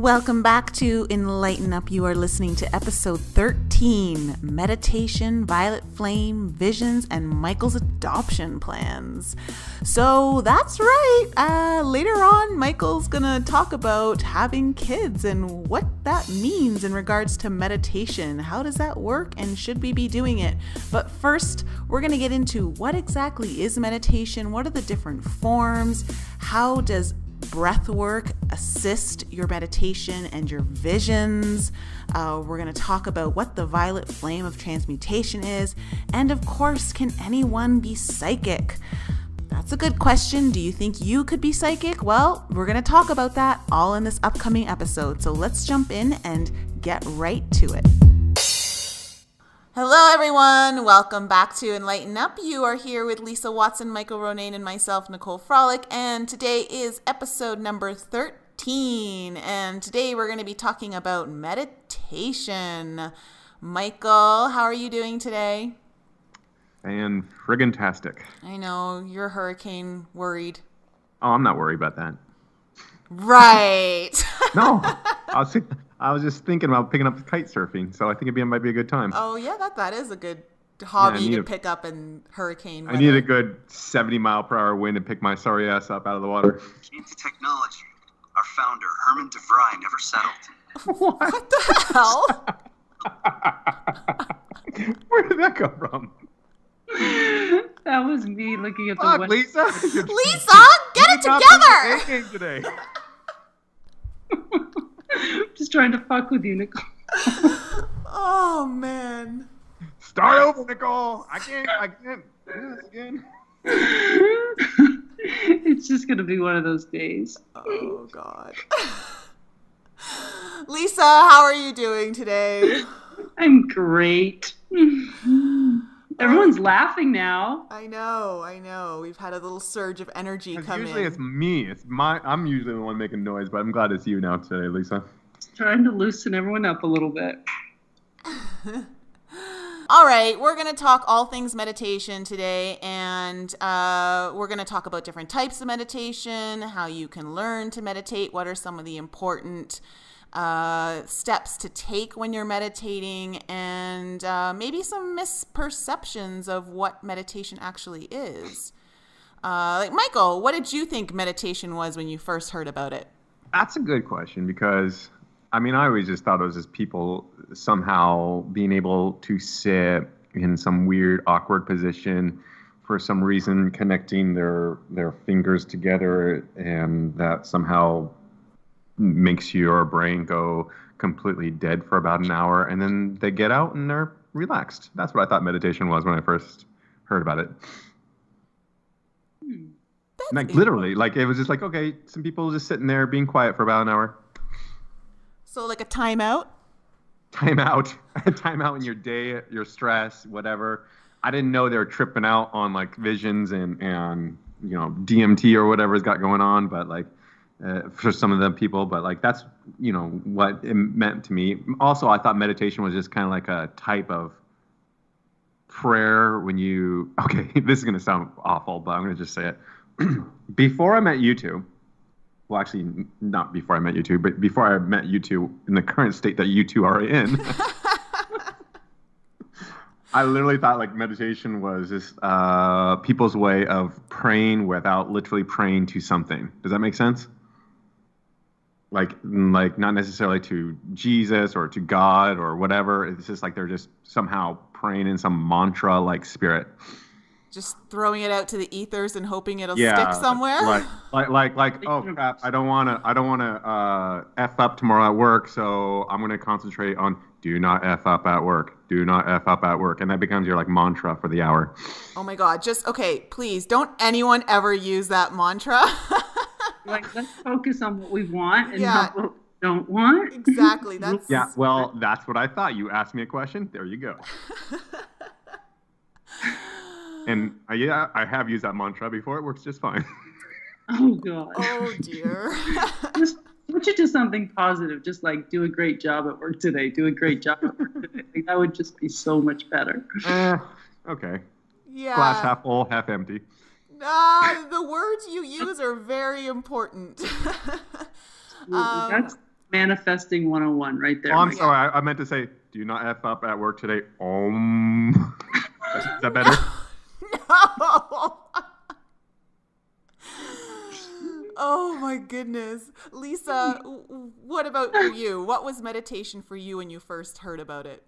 Welcome back to Enlighten Up. You are listening to episode 13, Meditation, Violet Flame, Visions, and Michael's Adoption Plans. So that's right. Later on, Michael's going to talk about having kids and what that means in regards to meditation. How does that work and should we be doing it? But first, we're going to get into what exactly is meditation, what are the different forms, how does breath work assist your meditation and your visions. We're going to talk about what the Violet Flame of Transmutation is. And of course, can anyone be psychic? That's a good question. Do you think you could be psychic? Well, we're going to talk about that all in this upcoming episode. So let's jump in and get right to it. Hello, everyone. Welcome back to Enlighten Up. You are here with Lisa Watson, Michael Ronayne, and myself, Nicole Frolick. And today is episode number 13. And today we're going to be talking about meditation. Michael, how are you doing today? And friggin-tastic. I know, you're hurricane worried. Oh, I'm not worried about that. Right. No, I was just thinking about picking up kite surfing, so I think it might be a good time. Oh, yeah, that is a good hobby to pick up in hurricane weather. I need a good 70-mile-per-hour wind to pick my sorry ass up out of the water. Into technology, our founder, Herman DeVry, never settled. What the hell? Where did that come from? That was me looking at the Fuck, window. Lisa! Lisa, get it together! Today. Just trying to fuck with you, Nicole. Oh, man. Start over, Nicole! I can't do this again. It's just going to be one of those days. Oh, God. Lisa, how are you doing today? I'm great. Everyone's laughing now. I know. We've had a little surge of energy come Usually in. it's me. I'm usually the one making noise, but I'm glad it's you now today, Lisa. Trying to loosen everyone up a little bit. All right, we're going to talk all things meditation today, and we're going to talk about different types of meditation, how you can learn to meditate, what are some of the important steps to take when you're meditating, and maybe some misperceptions of what meditation actually is. Michael, what did you think meditation was when you first heard about it? That's a good question because, I always just thought it was just people somehow being able to sit in some weird, awkward position for some reason, connecting their fingers together, and that somehow makes your brain go completely dead for about an hour, and then they get out and they're relaxed. That's what I thought meditation was when I first heard about it. Literally, it was just okay, some people just sitting there being quiet for about an hour. So like a timeout? Time out in your day, your stress, whatever. I didn't know they were tripping out on visions and DMT or whatever's got going on, but for some of the people, but that's what it meant to me. Also, I thought meditation was just kind of like a type of prayer when you, okay, this is going to sound awful, but I'm going to just say it. Before I met you two, well, actually, not before I met you two, but before I met you two in the current state that you two are in, I literally thought meditation was just people's way of praying without literally praying to something. Does that make sense? Like not necessarily to Jesus or to God or whatever. It's just they're just somehow praying in some mantra-like spirit. Just throwing it out to the ethers and hoping it'll stick somewhere. Like oh crap! I don't wanna f up tomorrow at work, so I'm gonna concentrate on do not f up at work. Do not f up at work, and that becomes your mantra for the hour. Oh my God! Please don't anyone ever use that mantra. Let's focus on what we want and not what we don't want. Exactly. That's what I thought. You asked me a question. There you go. And I have used that mantra before. It works just fine. Oh, God. Oh, dear. Just switch it to something positive. Just do a great job at work today. Do a great job at work today. That would just be so much better. Okay. Yeah. Glass half full, half empty. The words you use are very important. That's manifesting 101 right there. Oh, I'm Mike. sorry. I meant to say, do you not F up at work today? Is that better? No. Oh my goodness. Lisa, what about for you? What was meditation for you when you first heard about it?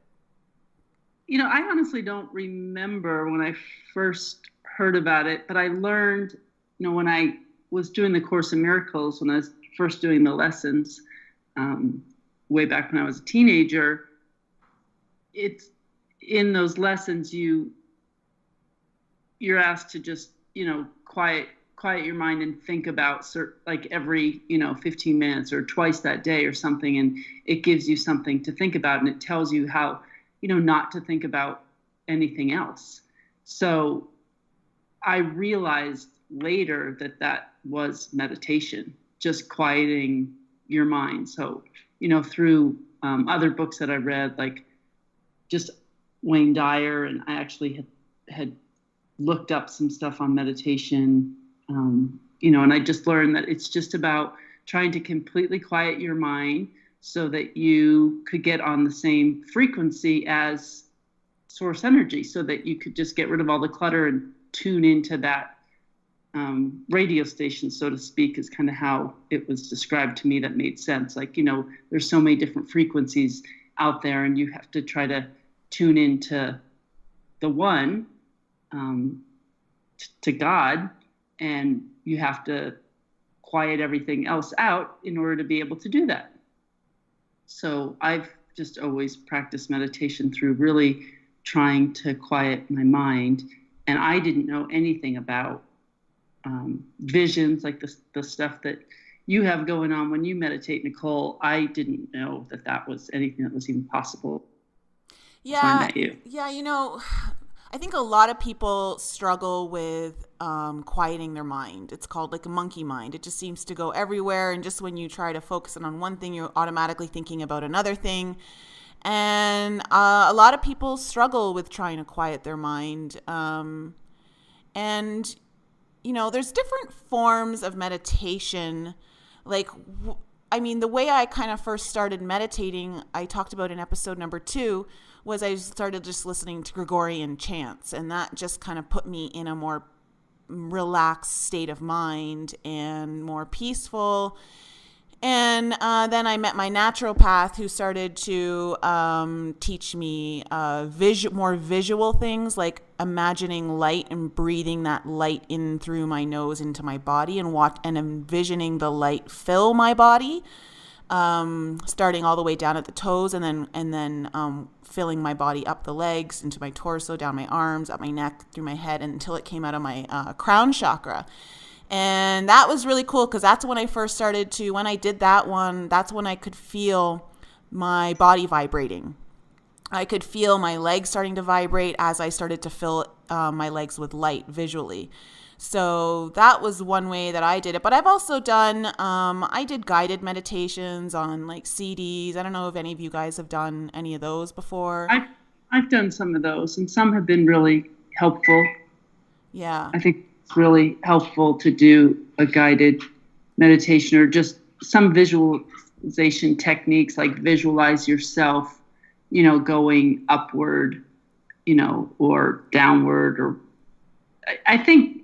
I honestly don't remember when I first heard about it, but I learned, when I was doing the Course in Miracles, when I was first doing the lessons, way back when I was a teenager, it's in those lessons you're asked to just, quiet your mind and think about like every 15 minutes or twice that day or something, and it gives you something to think about, and it tells you how not to think about anything else. So I realized later that was meditation, just quieting your mind. So through other books that I read, like just Wayne Dyer, and I actually had looked up some stuff on meditation. And I just learned that it's just about trying to completely quiet your mind so that you could get on the same frequency as source energy, so that you could just get rid of all the clutter and tune into that radio station, so to speak, is kind of how it was described to me. That made sense. Like, there's so many different frequencies out there, and you have to try to tune into the one, to God, and you have to quiet everything else out in order to be able to do that. So I've just always practiced meditation through really trying to quiet my mind. And I didn't know anything about visions, like the stuff that you have going on when you meditate, Nicole. I didn't know that was anything that was even possible. Yeah. I met you. Yeah. I think a lot of people struggle with quieting their mind. It's called like a monkey mind. It just seems to go everywhere. And just when you try to focus on one thing, you're automatically thinking about another thing. And a lot of people struggle with trying to quiet their mind. And, there's different forms of meditation. Like, the way I kind of first started meditating, I talked about in episode number 2, was I started just listening to Gregorian chants, and that just kind of put me in a more relaxed state of mind and more peaceful. And then I met my naturopath, who started to teach me more visual things, like imagining light and breathing that light in through my nose into my body, and envisioning the light fill my body, starting all the way down at the toes, and then filling my body up the legs, into my torso, down my arms, up my neck, through my head, until it came out of my crown chakra. And that was really cool, because that's when I first started to, when I did that one, that's when I could feel my body vibrating. I could feel my legs starting to vibrate as I started to fill my legs with light visually. So that was one way that I did it. But I've also done, I did guided meditations on like CDs. I don't know if any of you guys have done any of those before. I've done some of those, and some have been really helpful. Yeah. I think it's really helpful to do a guided meditation, or just some visualization techniques, like visualize yourself, going upward, or downward, or I think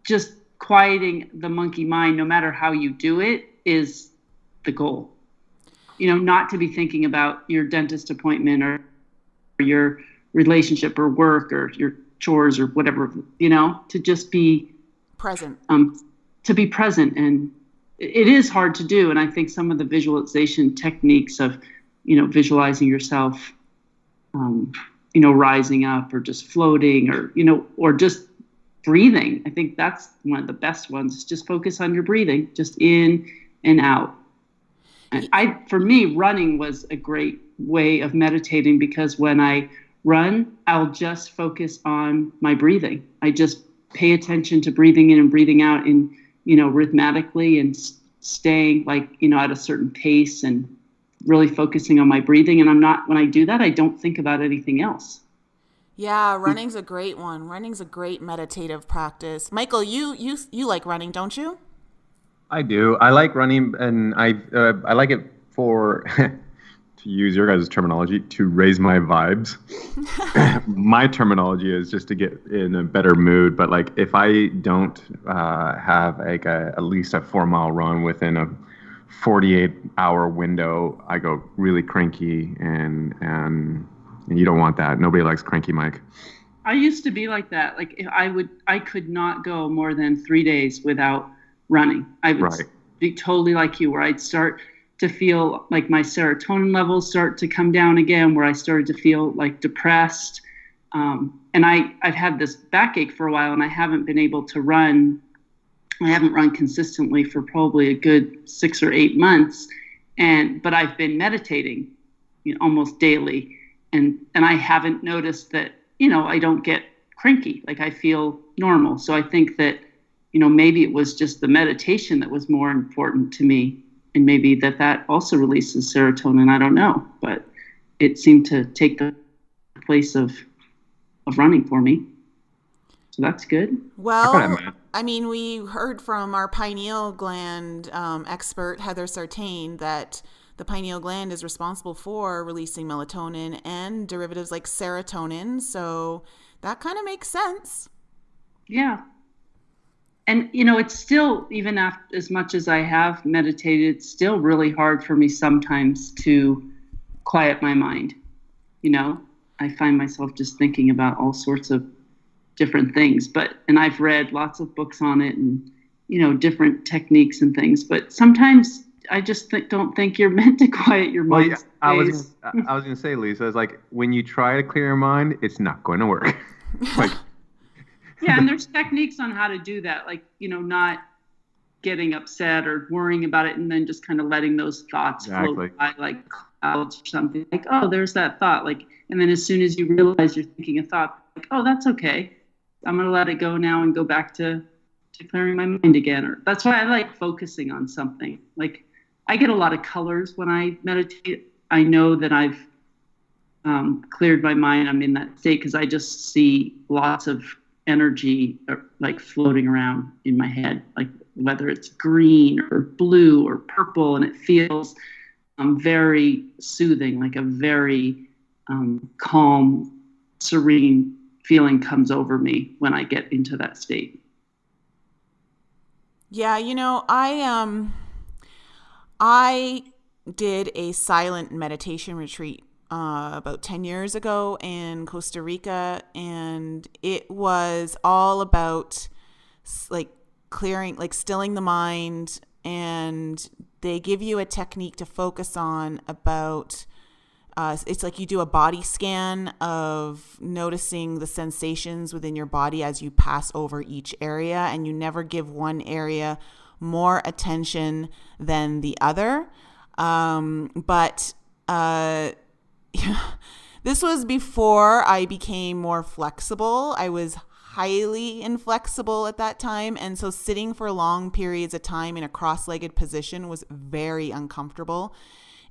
just quieting the monkey mind, no matter how you do it, is the goal. Not to be thinking about your dentist appointment or your relationship or work or your chores or whatever, to just be present. To be present. And it is hard to do. And I think some of the visualization techniques of, visualizing yourself, rising up, or just floating, or just breathing. I think that's one of the best ones. Just focus on your breathing, just in and out. And for me, running was a great way of meditating, because when I run, I'll just focus on my breathing. I just pay attention to breathing in and breathing out in, rhythmically, and staying at a certain pace, and really focusing on my breathing. And when I do that, I don't think about anything else. Yeah, running's a great one. Running's a great meditative practice. Michael, you like running, don't you? I do. I like running, and I like it for to use your guys' terminology, to raise my vibes. My terminology is just to get in a better mood. But like, if I don't have like at least a 4-mile run within a 48-hour window, I go really cranky, and you don't want that. Nobody likes cranky Mike. I used to be like that. Like I could not go more than 3 days without running. I would be totally like you, where I'd start to feel like my serotonin levels start to come down again, where I started to feel like depressed. And I've had this backache for a while, and I haven't been able to run. I haven't run consistently for probably a good 6 or 8 months. But I've been meditating, almost daily. And I haven't noticed that, I don't get cranky. Like, I feel normal. So I think that, maybe it was just the meditation that was more important to me. And maybe that also releases serotonin. I don't know. But it seemed to take the place of running for me. So that's good. Well, I mean, we heard from our pineal gland expert, Heather Sartain, that the pineal gland is responsible for releasing melatonin and derivatives like serotonin. So that kind of makes sense. Yeah. And, it's still, even after as much as I have meditated, it's still really hard for me sometimes to quiet my mind. I find myself just thinking about all sorts of different things, and I've read lots of books on it and, different techniques and things, but sometimes I just don't think you're meant to quiet your mind. Well, I was going to say, Lisa, it's like, when you try to clear your mind, it's not going to work. Like, yeah. And there's techniques on how to do that. Like, not getting upset or worrying about it, and then just kind of letting those thoughts float by like clouds or something. Like, oh, there's that thought. Like, and then as soon as you realize you're thinking a thought, like, oh, that's okay. I'm going to let it go now and go back to clearing my mind again. Or that's why I like focusing on something. Like, I get a lot of colors when I meditate. I know that I've cleared my mind. I'm in that state because I just see lots of energy like floating around in my head, like whether it's green or blue or purple, and it feels very soothing, like a very calm, serene feeling comes over me when I get into that state. Yeah, I did a silent meditation retreat about 10 years ago in Costa Rica, and it was all about like clearing, like stilling the mind, and they give you a technique to focus on about it's like you do a body scan of noticing the sensations within your body as you pass over each area, and you never give one area more attention than the other. This was before I became more flexible. I was highly inflexible at that time, and so sitting for long periods of time in a cross-legged position was very uncomfortable.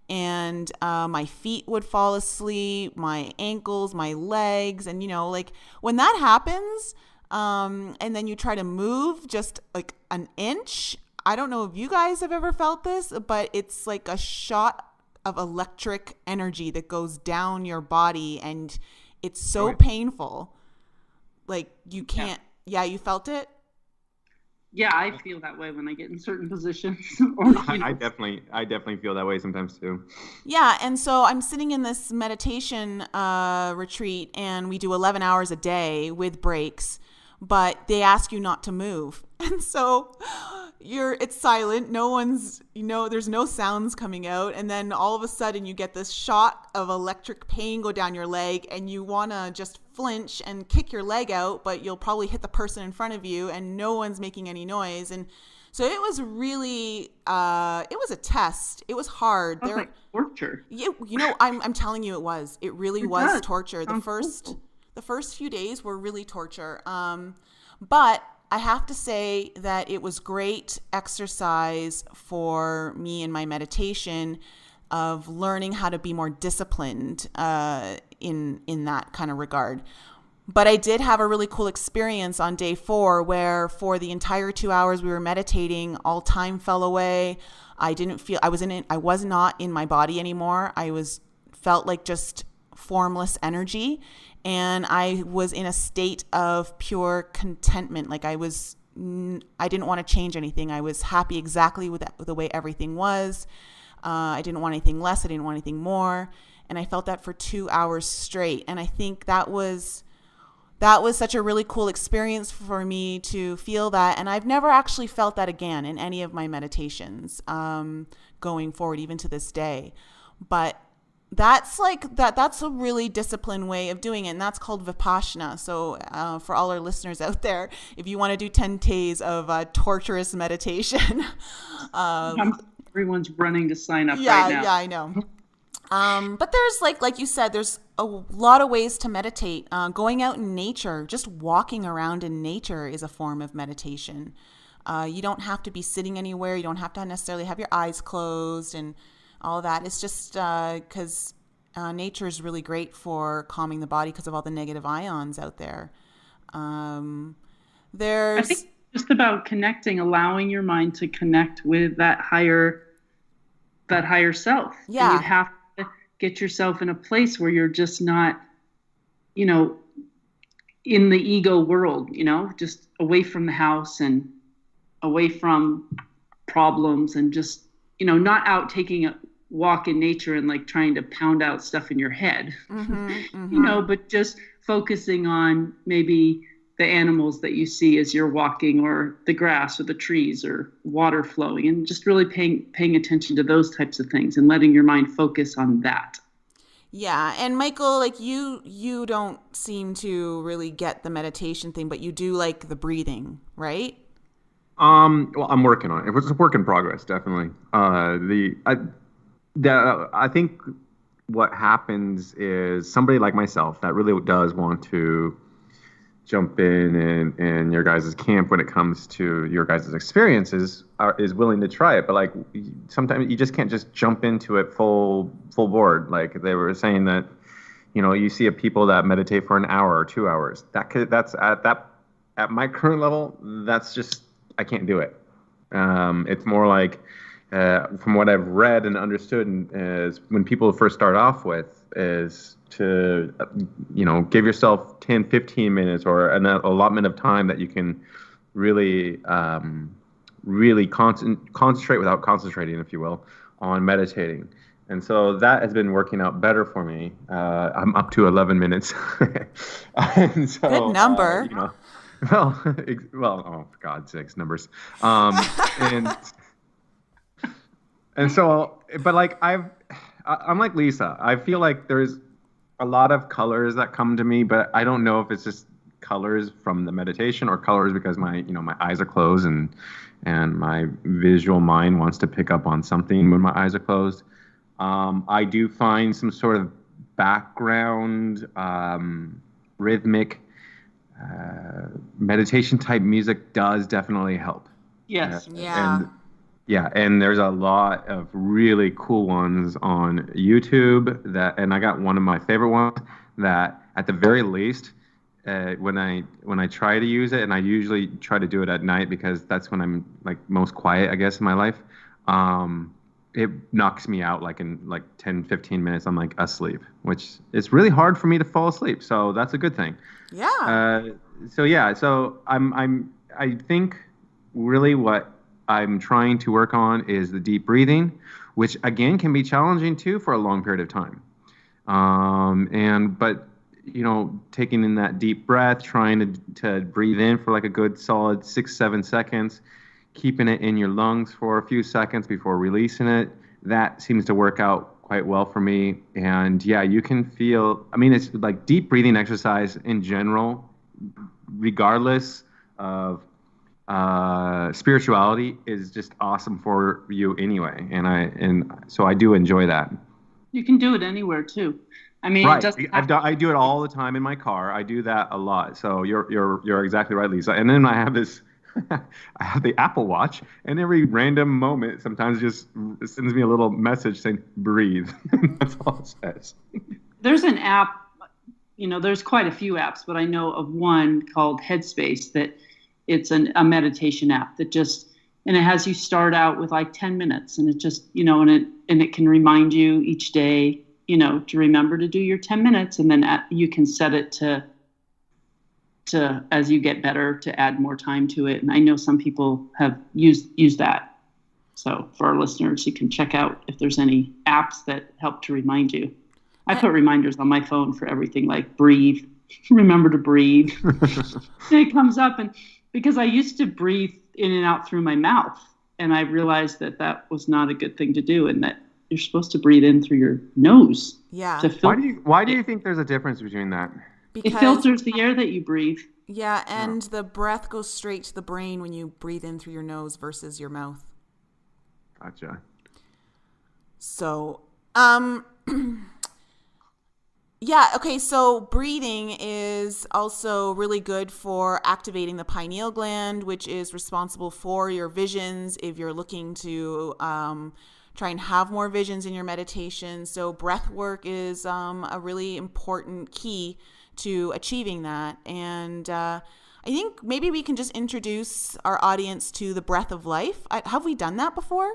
And my feet would fall asleep, my ankles, my legs, and like when that happens, and then you try to move just like an inch. I don't know if you guys have ever felt this, but it's like a shot of electric energy that goes down your body, and it's so painful. Like you can't. Yeah, you felt it? Yeah, I feel that way when I get in certain positions. I definitely feel that way sometimes too. Yeah, and so I'm sitting in this meditation retreat, and we do 11 hours a day with breaks, but they ask you not to move. And so it's silent. No one's, there's no sounds coming out. And then all of a sudden you get this shot of electric pain go down your leg, and you want to just flinch and kick your leg out, but you'll probably hit the person in front of you, and no one's making any noise. And so it was really, it was a test. It was hard. It was like torture. I'm telling you, it really was torture. The first few days were really torture. But I have to say that it was great exercise for me in my meditation of learning how to be more disciplined in that kind of regard. But I did have a really cool experience on day 4 where for the entire 2 hours we were meditating, all time fell away. I didn't feel, I was not in my body anymore. Felt like just formless energy. And I was in a state of pure contentment. Like I didn't want to change anything. I was happy exactly with the way everything was. I didn't want anything less. I didn't want anything more. And I felt that for 2 hours straight. And I think that was such a really cool experience for me to feel that. And I've never actually felt that again in any of my meditations going forward, even to this day. But that's a really disciplined way of doing it. And that's called Vipassana. So for all our listeners out there, if you want to do 10 days of torturous meditation. Everyone's running to sign up right now. Yeah, I know. But there's like you said, there's a lot of ways to meditate. Going out in nature, just walking around in nature is a form of meditation. You don't have to be sitting anywhere. You don't have to necessarily have your eyes closed and all that. It's just because nature is really great for calming the body because of all the negative ions out there. I think it's just about connecting, allowing your mind to connect with that higher self. Yeah. And you have to get yourself in a place where you're just not, in the ego world, just away from the house and away from problems and just, not out taking a walk in nature and like trying to pound out stuff in your head, but just focusing on maybe the animals that you see as you're walking, or the grass or the trees or water flowing, and just really paying attention to those types of things and letting your mind focus on that. Yeah. And Michael, like you don't seem to really get the meditation thing, but you do like the breathing, right? Well, I'm working on it. It's a work in progress, definitely. I think what happens is somebody like myself that really does want to jump in your guys' camp when it comes to your guys' experiences is willing to try it. But like sometimes you just can't just jump into it full board. Like they were saying that, you see people that meditate for an hour or 2 hours. That's at my current level, that's just, I can't do it. It's more like, from what I've read and understood, is when people first start off with is to, give yourself 10, 15 minutes or an allotment of time that you can really, really concentrate without concentrating, if you will, on meditating. And so that has been working out better for me. I'm up to 11 minutes. And so, good number. Well, oh, for God's sakes, numbers. And so, but like I'm like Lisa. I feel like there's a lot of colors that come to me, but I don't know if it's just colors from the meditation or colors because my eyes are closed and my visual mind wants to pick up on something when my eyes are closed. I do find some sort of background rhythmic meditation type music does definitely help. Yes. Yeah. And there's a lot of really cool ones on YouTube and I got one of my favorite ones that at the very least, when I try to use it, and I usually try to do it at night because that's when I'm like most quiet, I guess, in my life. It knocks me out like in like 10, 15 minutes. I'm like asleep, which is really hard for me to fall asleep. So that's a good thing. Yeah. So I think really what I'm trying to work on is the deep breathing, which again can be challenging too for a long period of time. But taking in that deep breath, trying to breathe in for like a good solid 6-7 seconds, keeping it in your lungs for a few seconds before releasing it. That seems to work out quite well for me. And yeah, you can feel, it's like deep breathing exercise in general, regardless of spirituality, is just awesome for you anyway. And so I do enjoy that. You can do it anywhere too. Right. It doesn't I do it all the time in my car. I do that a lot. So you're exactly right, Lisa. And then I have this, I have the Apple Watch, and every random moment, sometimes just sends me a little message saying, breathe. That's all it says. There's an app there's quite a few apps, but I know of one called Headspace that it's a meditation app that and it has you start out with like 10 minutes, and it just, and it can remind you each day, to remember to do your 10 minutes, and then you can set it to as you get better to add more time to it. And I know some people have used that. So for our listeners, you can check out if there's any apps that help to remind you. I put reminders on my phone for everything, like breathe, remember to breathe. And it comes up, and because I used to breathe in and out through my mouth, and I realized that was not a good thing to do, and that you're supposed to breathe in through your nose. Yeah. Why do you think there's a difference between that? Because it filters the air that you breathe. Yeah, and the breath goes straight to the brain when you breathe in through your nose versus your mouth. Gotcha. So, yeah, okay, so breathing is also really good for activating the pineal gland, which is responsible for your visions if you're looking to try and have more visions in your meditation. So breath work is a really important key to achieving that. And I think maybe we can just introduce our audience to the breath of life. Have we done that before?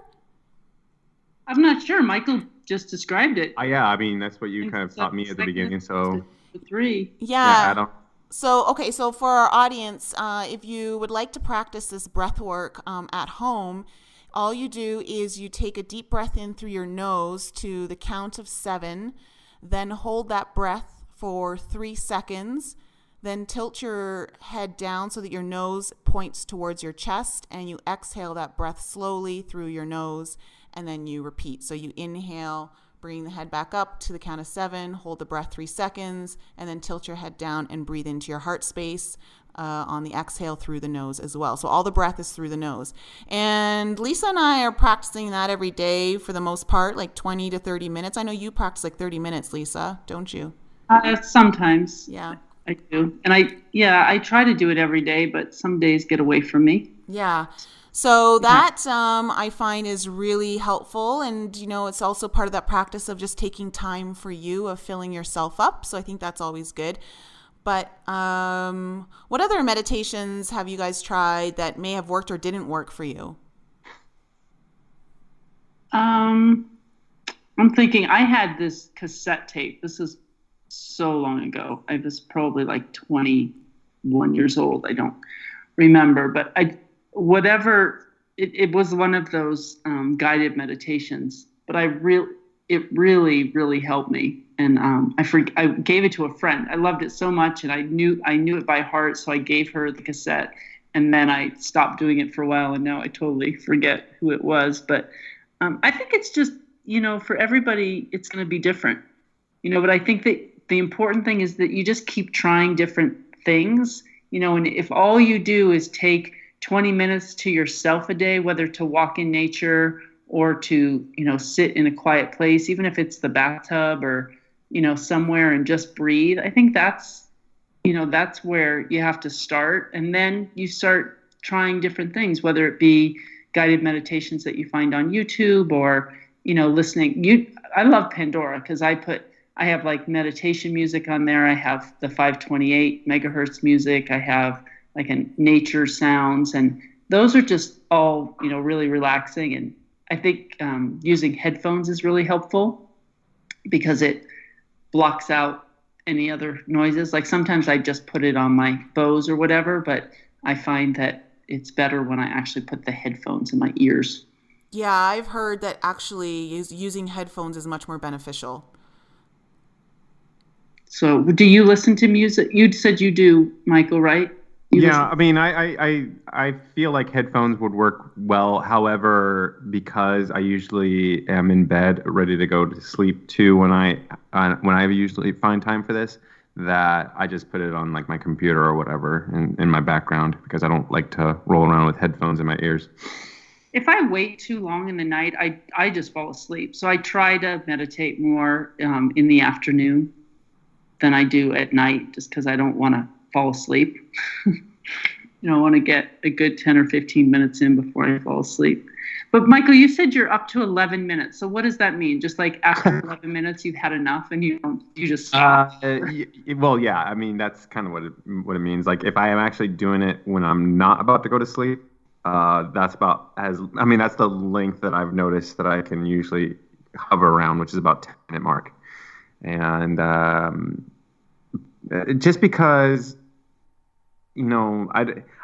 I'm not sure. Michael just described it. Yeah, I mean, that's what you kind of taught me at the beginning. So the 3. Yeah. So, okay, so for our audience, if you would like to practice this breath work at home, all you do is you take a deep breath in through your nose to the count of 7, then hold that breath for 3 seconds, then tilt your head down so that your nose points towards your chest, and you exhale that breath slowly through your nose, and then you repeat. So you inhale, bring the head back up to the count of 7, hold the breath 3 seconds, and then tilt your head down and breathe into your heart space on the exhale through the nose as well. So all the breath is through the nose. And Lisa and I are practicing that every day for the most part, like 20 to 30 minutes. I know you practice like 30 minutes, Lisa, don't you? Sometimes. Yeah. I do. And I try to do it every day, but some days get away from me. Yeah. So that I find is really helpful. And, it's also part of that practice of just taking time for you, of filling yourself up. So I think that's always good. But what other meditations have you guys tried that may have worked or didn't work for you? I'm thinking I had this cassette tape. This is so long ago. I was probably like 21 years old. I don't remember, but it was one of those guided meditations, but it really, really helped me. And I gave it to a friend. I loved it so much, and I knew it by heart. So I gave her the cassette, and then I stopped doing it for a while, and now I totally forget who it was. But I think it's just, for everybody, it's going to be different, but I think that the important thing is that you just keep trying different things, and if all you do is take 20 minutes to yourself a day, whether to walk in nature or to, sit in a quiet place, even if it's the bathtub or, somewhere, and just breathe, I think that's where you have to start. And then you start trying different things, whether it be guided meditations that you find on YouTube or, listening. I love Pandora because I have like meditation music on there. I have the 528 megahertz music. I have like a nature sounds, and those are just all, really relaxing. And I think using headphones is really helpful because it blocks out any other noises. Like sometimes I just put it on my Bose or whatever, but I find that it's better when I actually put the headphones in my ears. Yeah, I've heard that actually using headphones is much more beneficial. So do you listen to music? You said you do, Michael, right? I mean, I feel like headphones would work well. However, because I usually am in bed ready to go to sleep too, when I usually find time for this, that I just put it on like my computer or whatever in my background, because I don't like to roll around with headphones in my ears. If I wait too long in the night, I just fall asleep. So I try to meditate more in the afternoon than I do at night, just because I don't want to fall asleep. I want to get a good 10 or 15 minutes in before I fall asleep. But Michael, you said you're up to 11 minutes. So what does that mean? Just like after 11 minutes, you've had enough and you just stop? Well, yeah. I mean, that's kind of what it means. Like if I am actually doing it when I'm not about to go to sleep, that's that's the length that I've noticed that I can usually hover around, which is about 10-minute mark. And just because,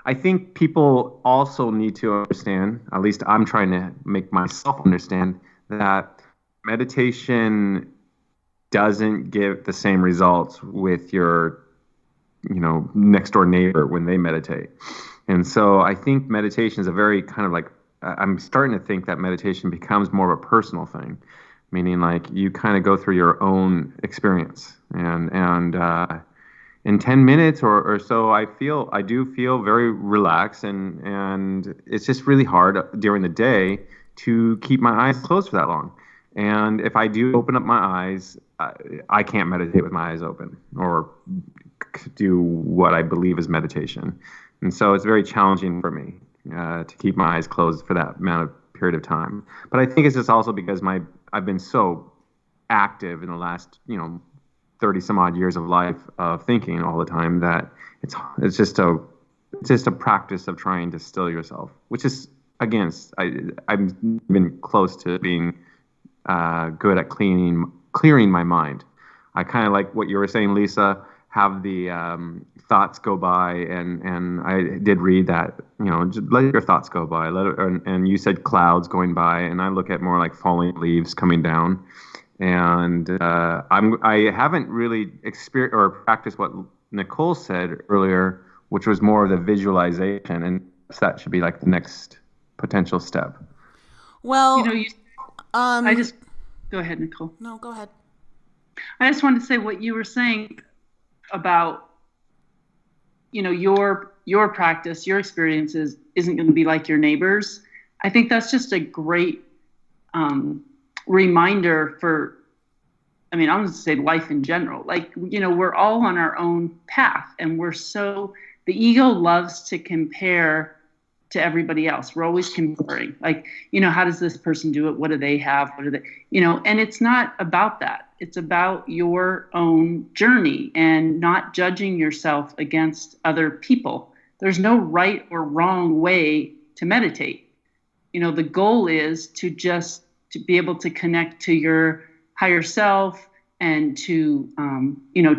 I think people also need to understand, at least I'm trying to make myself understand, that meditation doesn't give the same results with your, next door neighbor when they meditate. And so I think meditation is a very kind of like, I'm starting to think that meditation becomes more of a personal thing, meaning like you kind of go through your own experience. And in 10 minutes or so, I do feel very relaxed, and it's just really hard during the day to keep my eyes closed for that long. And if I do open up my eyes, I can't meditate with my eyes open or do what I believe is meditation. And so it's very challenging for me to keep my eyes closed for that amount of period of time. But I think it's just also because I've been so active in the last 30 some odd years of life of thinking all the time that it's just a practice of trying to still yourself, which is I've been close to being good at clearing my mind. I kind of like what you were saying, Lisa, have the thoughts go by, and I did read that, just let your thoughts go by, and you said clouds going by, and I look at more like falling leaves coming down. And I haven't really experienced or practiced what Nicole said earlier, which was more of the visualization, and that should be like the next potential step. Well, I just go ahead, Nicole. No, go ahead. I just wanted to say what you were saying about your practice, your experiences isn't going to be like your neighbors. I think that's just a great reminder for, I'm going to say life in general. Like, we're all on our own path, and the ego loves to compare to everybody else. We're always comparing, like, how does this person do it? What do they have? What do they, and it's not about that. It's about your own journey and not judging yourself against other people. There's no right or wrong way to meditate. The goal is to be able to connect to your higher self and to,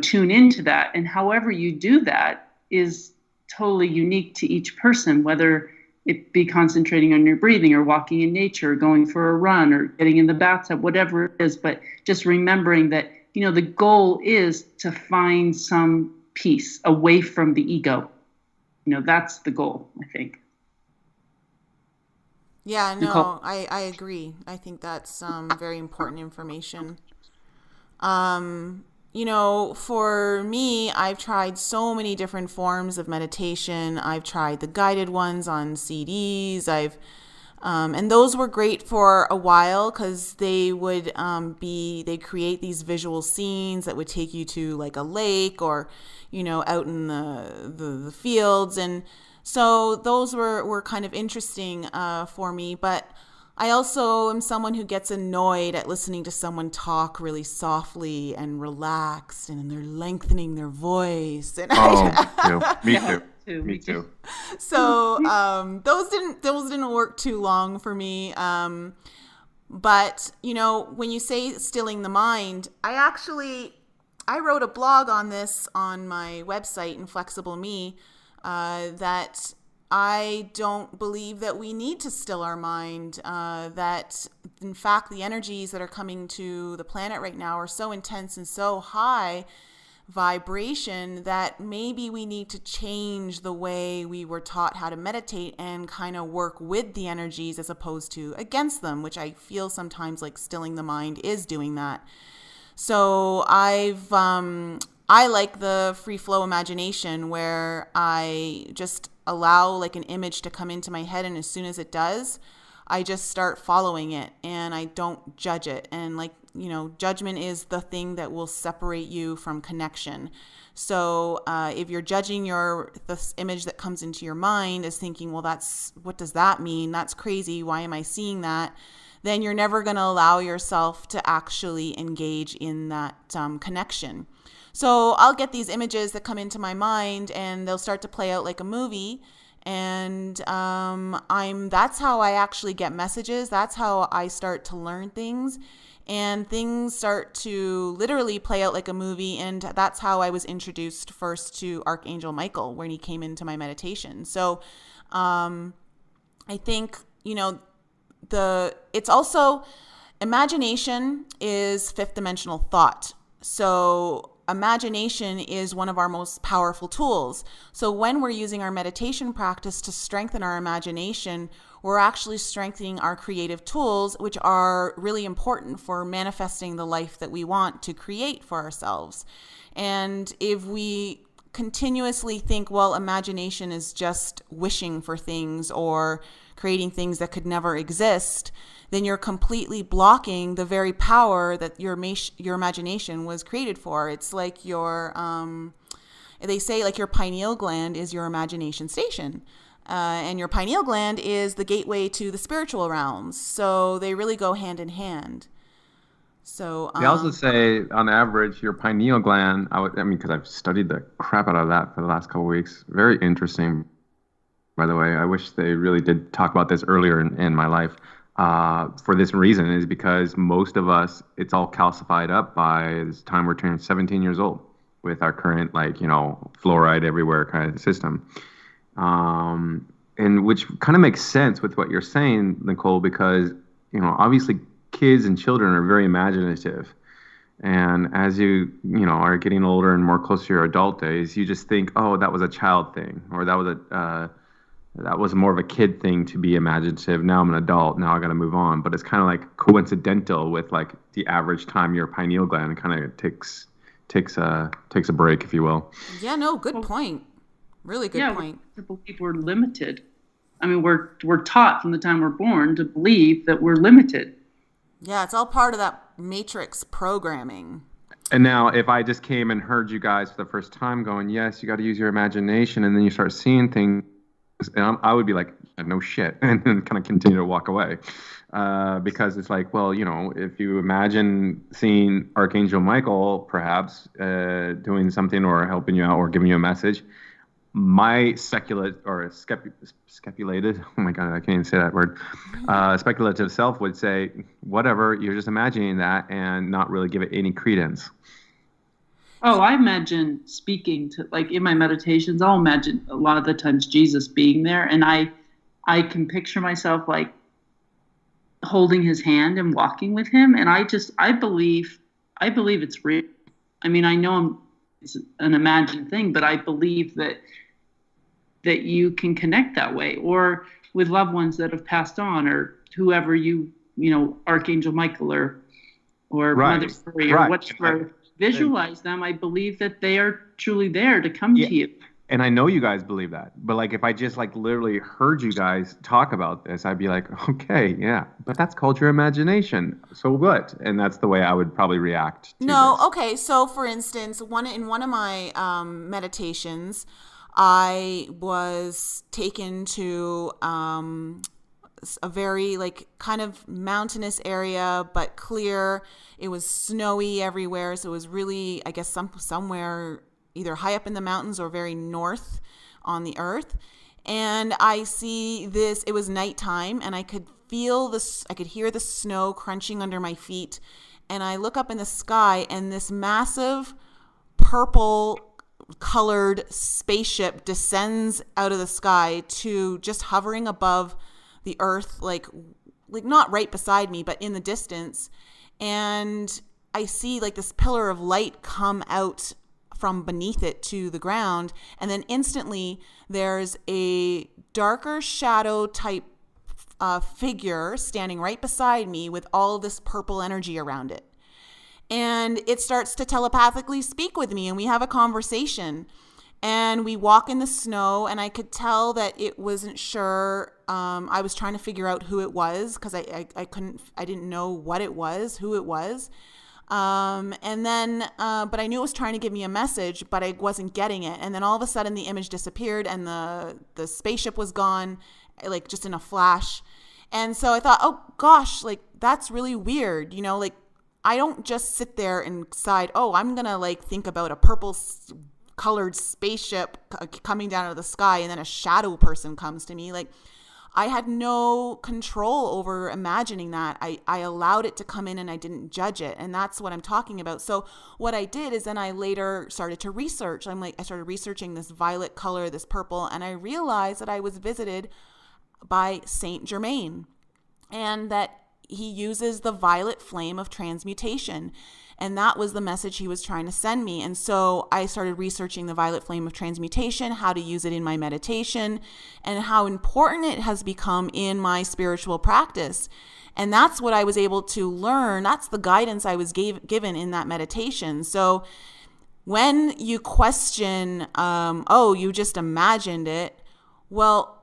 tune into that. And however you do that is totally unique to each person, whether it be concentrating on your breathing or walking in nature, or going for a run or getting in the bathtub, whatever it is. But just remembering that, the goal is to find some peace away from the ego. That's the goal, I think. Yeah, no, Nicole? I agree. I think that's very important information. For me, I've tried so many different forms of meditation. I've tried the guided ones on CDs. And those were great for a while because they would they create these visual scenes that would take you to like a lake or, out in the fields. And so those were kind of interesting for me. But I also am someone who gets annoyed at listening to someone talk really softly and relaxed, and they're lengthening their voice. And Me too. So those didn't work too long for me. But when you say stilling the mind, I wrote a blog on this on my website, Inflexible Me, that I don't believe that we need to still our mind, that in fact the energies that are coming to the planet right now are so intense and so high vibration that maybe we need to change the way we were taught how to meditate and kind of work with the energies as opposed to against them, which I feel sometimes like stilling the mind is doing that. So I like the free flow imagination where I just allow like an image to come into my head, and as soon as it does, I just start following it and I don't judge it. And like, you know, judgment is the thing that will separate you from connection. So if you're judging this image that comes into your mind as thinking, well, what does that mean? That's crazy. Why am I seeing that? Then you're never going to allow yourself to actually engage in that connection. So I'll get these images that come into my mind and they'll start to play out like a movie. And that's how I actually get messages. That's how I start to learn things. And things start to literally play out like a movie. And that's how I was introduced first to Archangel Michael when he came into my meditation. So I think, you know, it's also, imagination is fifth dimensional thought. So imagination is one of our most powerful tools. So when we're using our meditation practice to strengthen our imagination, we're actually strengthening our creative tools, which are really important for manifesting the life that we want to create for ourselves. And if we continuously think, well, imagination is just wishing for things or creating things that could never exist, then you're completely blocking the very power that your imagination was created for. It's like they say like your pineal gland is your imagination station. And your pineal gland is the gateway to the spiritual realms. So they really go hand in hand. So they also say, on average, your pineal gland, because I've studied the crap out of that for the last couple of weeks. Very interesting, by the way. I wish they really did talk about this earlier in my life. For this reason is because most of us, it's all calcified up by the time we're turning 17 years old with our current, fluoride everywhere kind of system. And which kind of makes sense with what you're saying, Nicole, because, obviously kids and children are very imaginative. And as you are getting older and more close to your adult days, you just think, oh, that was a child thing, or that was more of a kid thing to be imaginative. Now I'm an adult. Now I got to move on. But it's kind of like coincidental with like the average time your pineal gland kind of takes a break, if you will. Yeah, no, good point. Really good point. People are limited. I mean, we're taught from the time we're born to believe that we're limited. Yeah, it's all part of that matrix programming. And now if I just came and heard you guys for the first time going, yes, you got to use your imagination, and then you start seeing things, and I would be like, no shit, and then kind of continue to walk away. Because it's like, well, if you imagine seeing Archangel Michael perhaps doing something or helping you out or giving you a message, my speculated, oh my God, I can't even say that word, speculative self would say, whatever, you're just imagining that and not really give it any credence. Oh, I imagine speaking to, like in my meditations, I'll imagine a lot of the times Jesus being there, and I can picture myself like holding his hand and walking with him, and I believe it's real. I mean, I know it's an imagined thing, but I believe that you can connect that way, or with loved ones that have passed on, or whoever Archangel Michael or right. Mother Mary or whatever. Visualize them. I believe that they are truly there to come to you. And I know you guys believe that, but like if I just like literally heard you guys talk about this, I'd be like, okay, yeah, but that's called your imagination. So what? And that's the way I would probably react to this. Okay. So for instance, in one of my meditations, I was taken to a very kind of mountainous area, but clear. It was snowy everywhere. So it was really, I guess, somewhere either high up in the mountains or very north on the earth. And I see this, it was nighttime, and I could hear the snow crunching under my feet. And I look up in the sky, and this massive purple colored spaceship descends out of the sky to just hovering above the earth, like not right beside me, but in the distance. And I see this pillar of light come out from beneath it to the ground. And then instantly there's a darker shadow type figure standing right beside me with all this purple energy around it. And it starts to telepathically speak with me, and we have a conversation. And we walk in the snow, and I could tell that it wasn't sure. I was trying to figure out who it was because I didn't know what it was, who it was. And then, but I knew it was trying to give me a message, but I wasn't getting it. And then all of a sudden the image disappeared and the spaceship was gone, like just in a flash. And so I thought, oh gosh, like that's really weird. You know, like I don't just sit there and decide, oh, I'm going to like think about a purple colored spaceship coming down out of the sky. And then a shadow person comes to me. Like I had no control over imagining that. I allowed it to come in and I didn't judge it. And that's what I'm talking about. So what I did is then I later started to research. I started researching this violet color, this purple, and I realized that I was visited by Saint Germain and that he uses the violet flame of transmutation. And that was the message he was trying to send me. And so I started researching the violet flame of transmutation, how to use it in my meditation, and how important it has become in my spiritual practice. And that's what I was able to learn. That's the guidance I was given in that meditation. So when you question, oh, you just imagined it, well,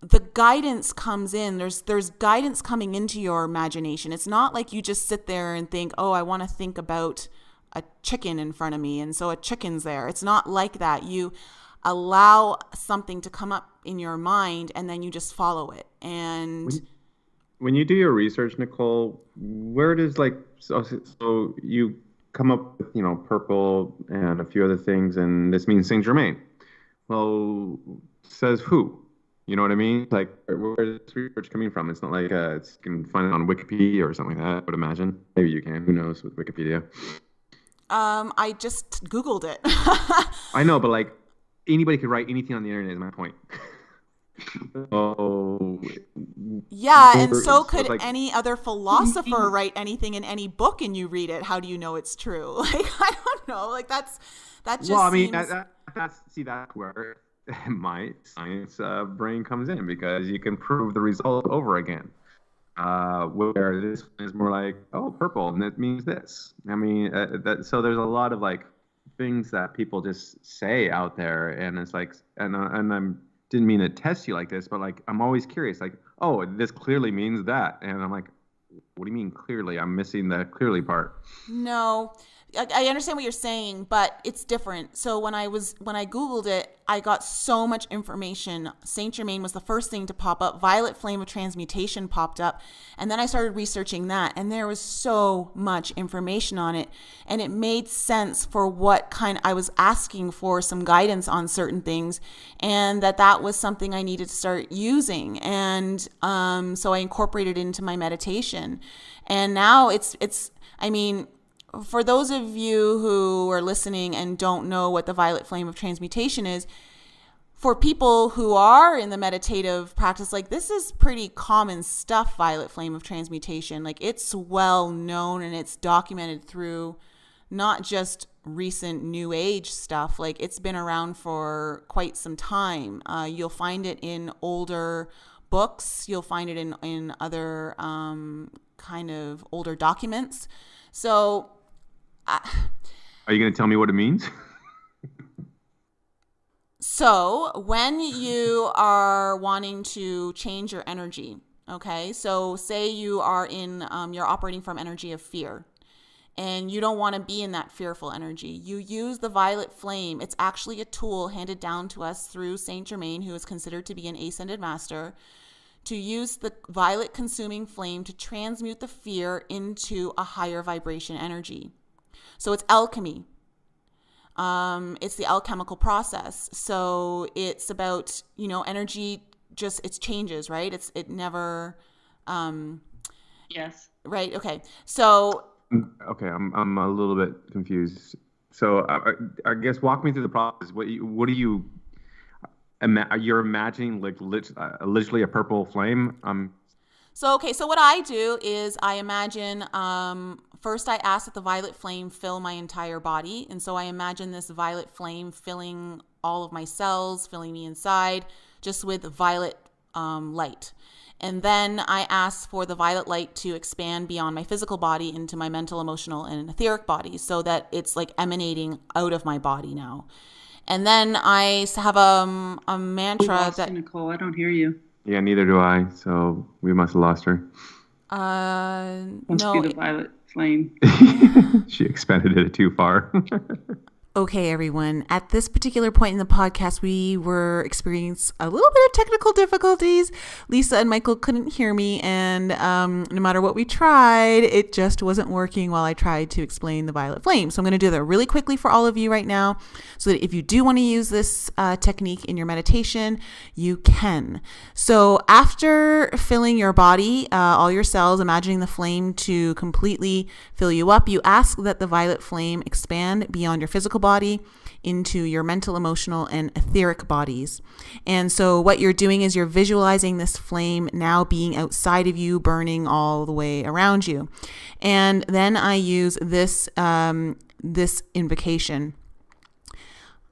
the guidance comes in. There's guidance coming into your imagination. It's not like you just sit there and think, oh, I want to think about a chicken in front of me, and so a chicken's there. It's not like that. You allow something to come up in your mind, and then you just follow it. And when you do your research, Nicole, where does so you come up with, you know, purple and a few other things, and this means Saint Germain. Well, says who? You know what I mean? Like, where is this research coming from? It's not like you can find it on Wikipedia or something like that, I would imagine. Maybe you can. Who knows with Wikipedia? I just Googled it. I know, but like anybody could write anything on the internet is my point. Oh. Yeah, and so could any other philosopher write anything in any book and you read it. How do you know it's true? Like, I don't know. Like, that just well, I mean, seems... that's where my science brain comes in, because you can prove the result over again. Where this is more like, oh, purple, and it means this. I mean, so there's a lot of like things that people just say out there, and it's like, and didn't mean to test you like this, but like I'm always curious, like, oh, this clearly means that, and I'm like, what do you mean clearly? I'm missing the clearly part. No, I understand what you're saying, but it's different. So when I Googled it, I got so much information. Saint Germain was the first thing to pop up. Violet Flame of Transmutation popped up. And then I started researching that. And there was so much information on it. And it made sense for what kind I was asking for, some guidance on certain things. And that was something I needed to start using. And so I incorporated it into my meditation. And now I mean, for those of you who are listening and don't know what the violet flame of transmutation is, for people who are in the meditative practice, like, this is pretty common stuff, violet flame of transmutation. Like, it's well known and it's documented through not just recent new age stuff. Like, it's been around for quite some time. You'll find it in older books. You'll find it in other kind of older documents. So are you going to tell me what it means? So when you are wanting to change your energy, okay, so say you are you're operating from energy of fear and you don't want to be in that fearful energy. You use the violet flame. It's actually a tool handed down to us through Saint Germain, who is considered to be an ascended master, to use the violet consuming flame to transmute the fear into a higher vibration energy. So it's alchemy. It's the alchemical process. So it's about, energy it changes, right? It never, yes. Right. Okay. So. Okay. I'm a little bit confused. So I guess walk me through the process. What do you, you're imagining like literally a purple flame? So what I do is I imagine, first I ask that the violet flame fill my entire body. And so I imagine this violet flame filling all of my cells, filling me inside, just with violet light. And then I ask for the violet light to expand beyond my physical body into my mental, emotional, and etheric body, so that it's like emanating out of my body now. And then I have a mantra lost that you, Nicole. I don't hear you. Yeah, neither do I. So we must have lost her. Must no. be the Violet Flame. She expanded it too far. Okay, everyone. At this particular point in the podcast, we were experiencing a little bit of technical difficulties. Lisa and Michael couldn't hear me, and no matter what we tried, it just wasn't working while I tried to explain the Violet Flame. So I'm going to do that really quickly for all of you right now, so that if you do want to use this technique in your meditation, you can. So after filling your body, all your cells, imagining the flame to completely fill you up, you ask that the Violet Flame expand beyond your physical body into your mental, emotional, and etheric bodies. And so what you're doing is you're visualizing this flame now being outside of you, burning all the way around you. And then I use this invocation.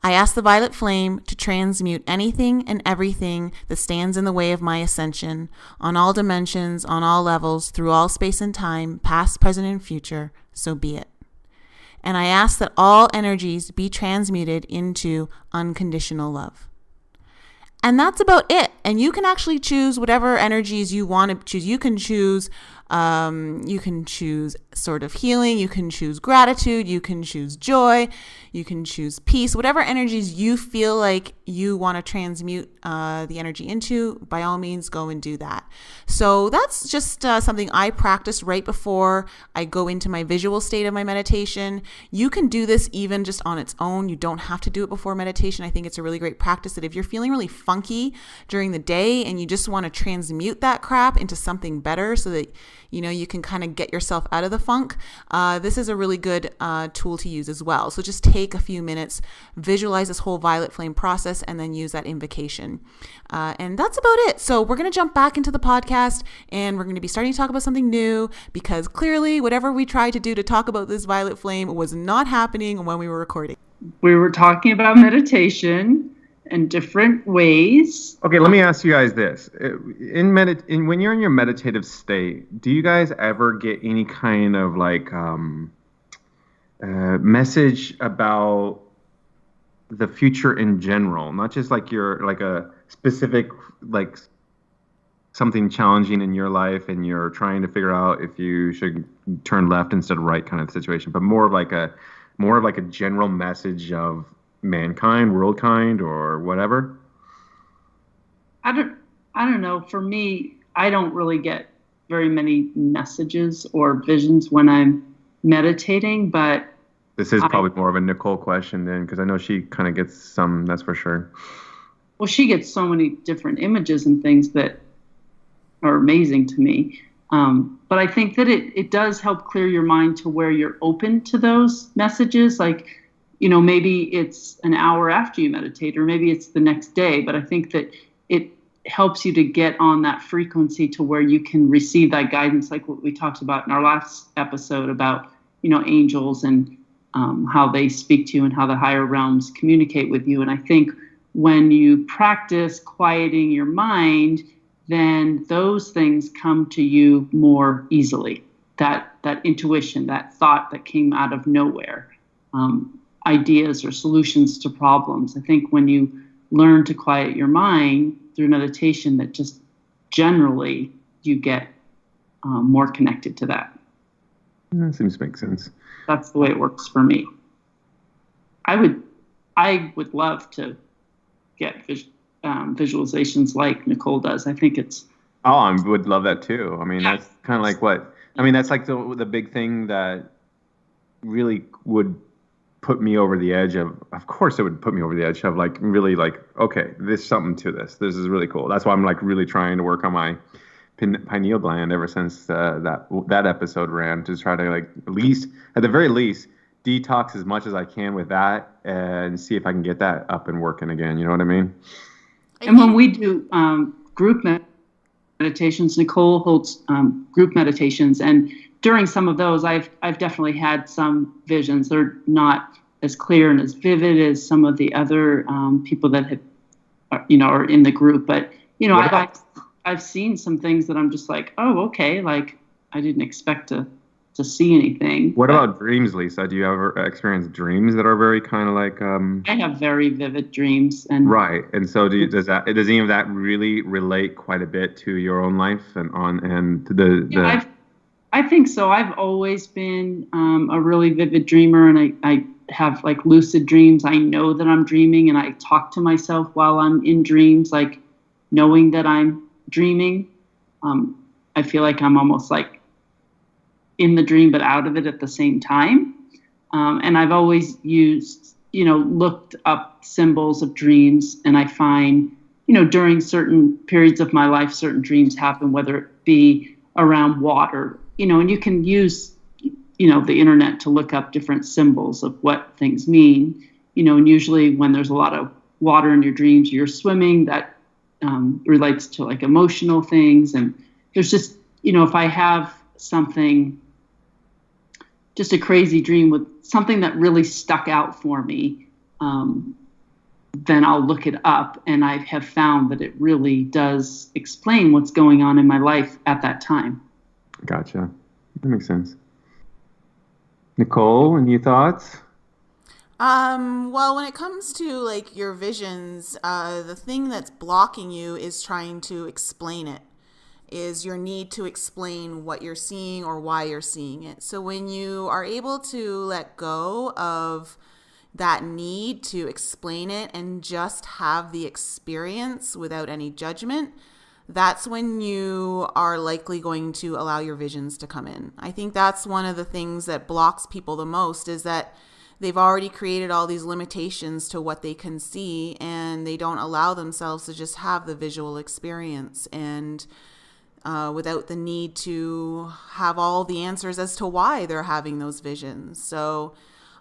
I ask the Violet Flame to transmute anything and everything that stands in the way of my ascension, on all dimensions, on all levels, through all space and time, past, present, and future, so be it. And I ask that all energies be transmuted into unconditional love. And that's about it. And you can actually choose whatever energies you want to choose. You can choose sort of healing. You can choose gratitude. You can choose joy. You can choose peace. Whatever energies you feel like you want to transmute the energy into, by all means, go and do that. So that's just something I practice right before I go into my visual state of my meditation. You can do this even just on its own. You don't have to do it before meditation. I think it's a really great practice that if you're feeling really funky during the day and you just want to transmute that crap into something better so that you can kind of get yourself out of the funk, this is a really good tool to use as well. So just take a few minutes, visualize this whole Violet Flame process, and then use that invocation. And that's about it. So we're going to jump back into the podcast, and we're going to be starting to talk about something new, because clearly whatever we tried to do to talk about this Violet Flame was not happening when we were recording. We were talking about meditation in different ways. Okay, let me ask you guys this. When you're in your meditative state, do you guys ever get any kind of message about the future in general? Not just like a specific, like something challenging in your life and you're trying to figure out if you should turn left instead of right kind of situation, but more of like a general message of mankind, worldkind, or whatever? I don't know. For me, I don't really get very many messages or visions when I'm meditating, but this is probably more of a Nicole question then, because I know she kind of gets some, that's for sure. Well, she gets so many different images and things that are amazing to me. But I think that it does help clear your mind to where you're open to those messages. Like, maybe it's an hour after you meditate, or maybe it's the next day. But I think that it helps you to get on that frequency to where you can receive that guidance, like what we talked about in our last episode about, angels and how they speak to you and how the higher realms communicate with you. And I think when you practice quieting your mind, then those things come to you more easily. That intuition, that thought that came out of nowhere. Ideas or solutions to problems. I think when you learn to quiet your mind through meditation, that just generally you get more connected to that. That seems to make sense. That's the way it works for me. I would love to get visualizations like Nicole does. I think it's. Oh, I would love that too. I mean, that's kind of like that's like the big thing that really would put me over the edge of course it would put me over the edge of okay, there's something to this. This is really cool. That's why I'm really trying to work on my pineal gland ever since that episode ran, to try to at the very least detox as much as I can with that and see if I can get that up and working again. You know what I mean? And when we do group meditations, Nicole holds group meditations, and during some of those, I've definitely had some visions. They're not as clear and as vivid as some of the other people that are in the group. But I've seen some things that I'm just like, oh, okay, like I didn't expect to to see anything. What about dreams, Lisa? Do you ever experience dreams that are very kind of like I have very vivid dreams, and right? And so does any of that really relate quite a bit to your own life and to the I think so. I've always been a really vivid dreamer, and I have like lucid dreams. I know that I'm dreaming, and I talk to myself while I'm in dreams, like knowing that I'm dreaming. I feel like I'm almost like in the dream but out of it at the same time. And I've always looked up symbols of dreams, and I find, during certain periods of my life, certain dreams happen, whether it be around water, and you can use, the internet to look up different symbols of what things mean, and usually when there's a lot of water in your dreams, you're swimming. That relates to like emotional things. And there's just, if I have something, just a crazy dream with something that really stuck out for me, then I'll look it up, and I have found that it really does explain what's going on in my life at that time. Gotcha. That makes sense. Nicole, any thoughts? Well, when it comes to like your visions, the thing that's blocking you is trying to explain it, is your need to explain what you're seeing or why you're seeing it. So when you are able to let go of that need to explain it and just have the experience without any judgment, that's when you are likely going to allow your visions to come in. I think that's one of the things that blocks people the most, is that they've already created all these limitations to what they can see, and they don't allow themselves to just have the visual experience, and without the need to have all the answers as to why they're having those visions. So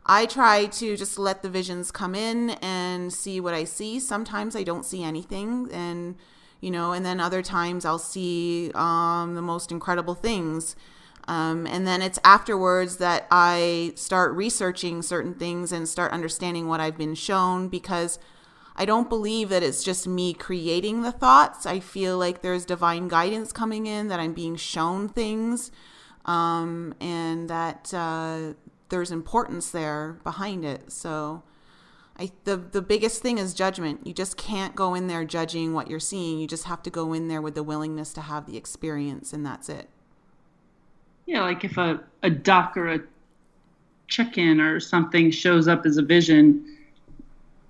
I try to just let the visions come in and see what I see. Sometimes I don't see anything, and then other times I'll see the most incredible things. And then it's afterwards that I start researching certain things and start understanding what I've been shown, because I don't believe that it's just me creating the thoughts. I feel like there's divine guidance coming in, that I'm being shown things, and that there's importance there behind it. So the biggest thing is judgment. You just can't go in there judging what you're seeing. You just have to go in there with the willingness to have the experience, and that's it. Yeah, like if a duck or a chicken or something shows up as a vision,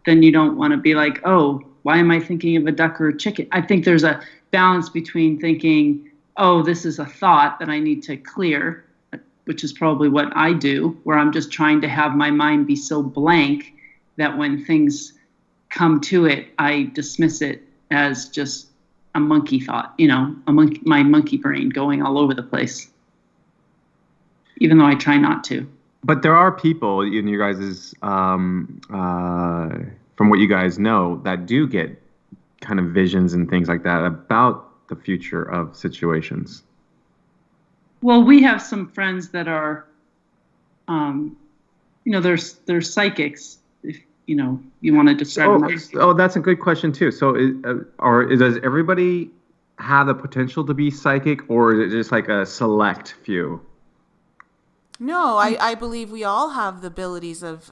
then you don't want to be like, oh, why am I thinking of a duck or a chicken? I think there's a balance between thinking, oh, this is a thought that I need to clear, which is probably what I do, where I'm just trying to have my mind be so blank that when things come to it, I dismiss it as just a monkey thought, my monkey brain going all over the place, even though I try not to. But there are people in you guys' from what you guys know, that do get kind of visions and things like that about the future of situations. Well, we have some friends that are, they're psychics. If you want to describe them. Oh, that's a good question too. So, does everybody have the potential to be psychic, or is it just like a select few? No, I believe we all have the abilities of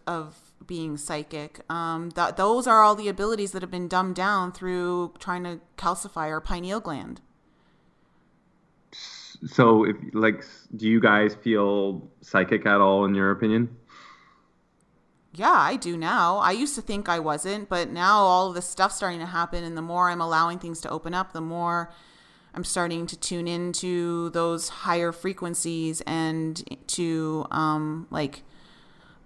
being psychic. Those are all the abilities that have been dumbed down through trying to calcify our pineal gland. So, do you guys feel psychic at all, in your opinion? Yeah, I do now. I used to think I wasn't, but now all of this stuff's starting to happen, and the more I'm allowing things to open up, the more I'm starting to tune into those higher frequencies and to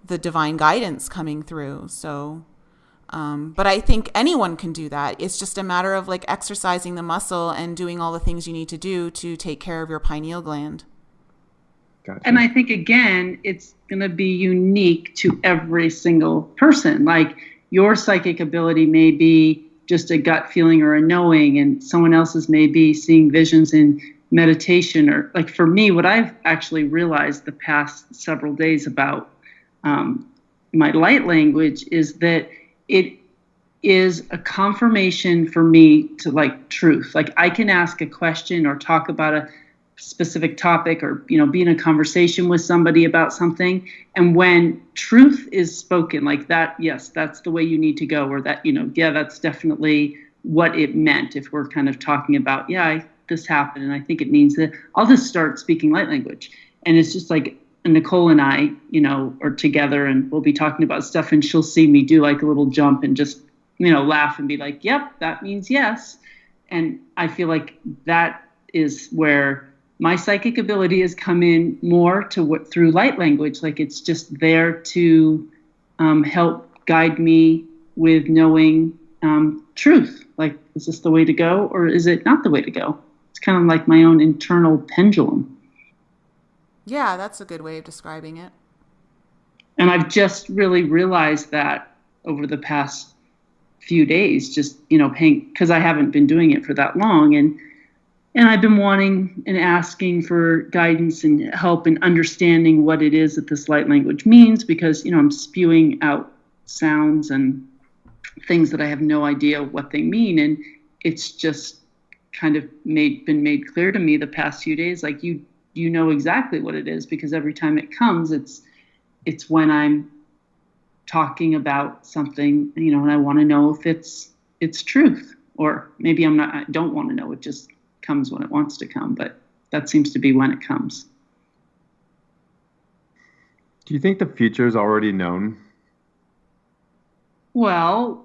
the divine guidance coming through. So, but I think anyone can do that. It's just a matter of exercising the muscle and doing all the things you need to do to take care of your pineal gland. Gotcha. And I think, again, it's going to be unique to every single person. Like, your psychic ability may be just a gut feeling or a knowing, and someone else's may be seeing visions in meditation. Or, for me, what I've actually realized the past several days about my light language is that it is a confirmation for me to truth. I can ask a question or talk about specific topic, or be in a conversation with somebody about something, and when truth is spoken like that, yes, that's the way you need to go, or that, yeah, that's definitely what it meant. If we're kind of talking about, this happened and I think it means that, I'll just start speaking light language. And it's just like Nicole and I, are together, and we'll be talking about stuff, and she'll see me do like a little jump and just, laugh and be like, yep, that means yes. And I feel like that is where my psychic ability has come in more through light language. Like, it's just there to help guide me with knowing truth. Like, is this the way to go, or is it not the way to go? It's kind of like my own internal pendulum. Yeah, that's a good way of describing it. And I've just really realized that over the past few days, just, because I haven't been doing it for that long. And I've been wanting and asking for guidance and help in understanding what it is that this light language means, because, I'm spewing out sounds and things that I have no idea what they mean. And it's just kind of been made clear to me the past few days, like, you know exactly what it is, because every time it comes, it's when I'm talking about something, and I want to know if it's truth, or maybe I don't want to know. It just comes when it wants to come, but that seems to be when it comes. Do you think the future is already known? Well,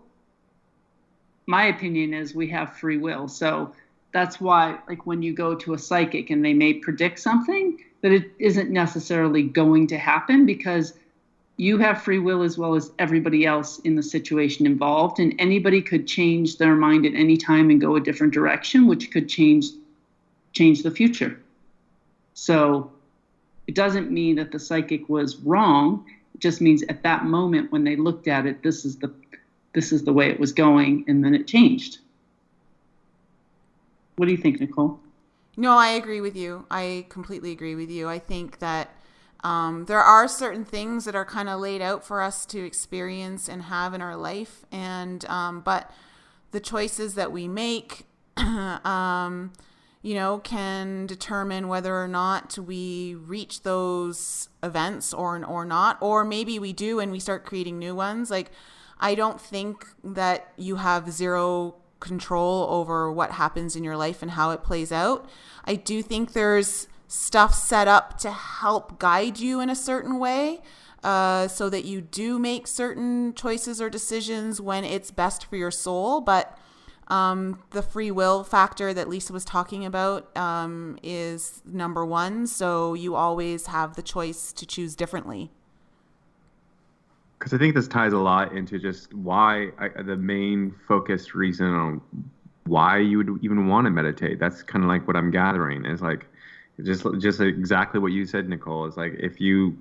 my opinion is we have free will. So that's why, like, when you go to a psychic and they may predict something, that it isn't necessarily going to happen, because you have free will as well as everybody else in the situation involved. And anybody could change their mind at any time and go a different direction, which could change the future. So it doesn't mean that the psychic was wrong. It just means at that moment when they looked at it, this is the way it was going, and then it changed. What do you think, Nicole? No, I agree with you. I completely agree with you. I think that there are certain things that are kind of laid out for us to experience and have in our life, and but the choices that we make, can determine whether or not we reach those events or not, or maybe we do and we start creating new ones. Like, I don't think that you have zero control over what happens in your life and how it plays out. I do think there's stuff set up to help guide you in a certain way, so that you do make certain choices or decisions when it's best for your soul. But the free will factor that Lisa was talking about is number one. So you always have the choice to choose differently. Because I think this ties a lot into just the main focused reason on why you would even want to meditate. That's kind of like what I'm gathering. Is like just exactly what you said, Nicole. Is like, if you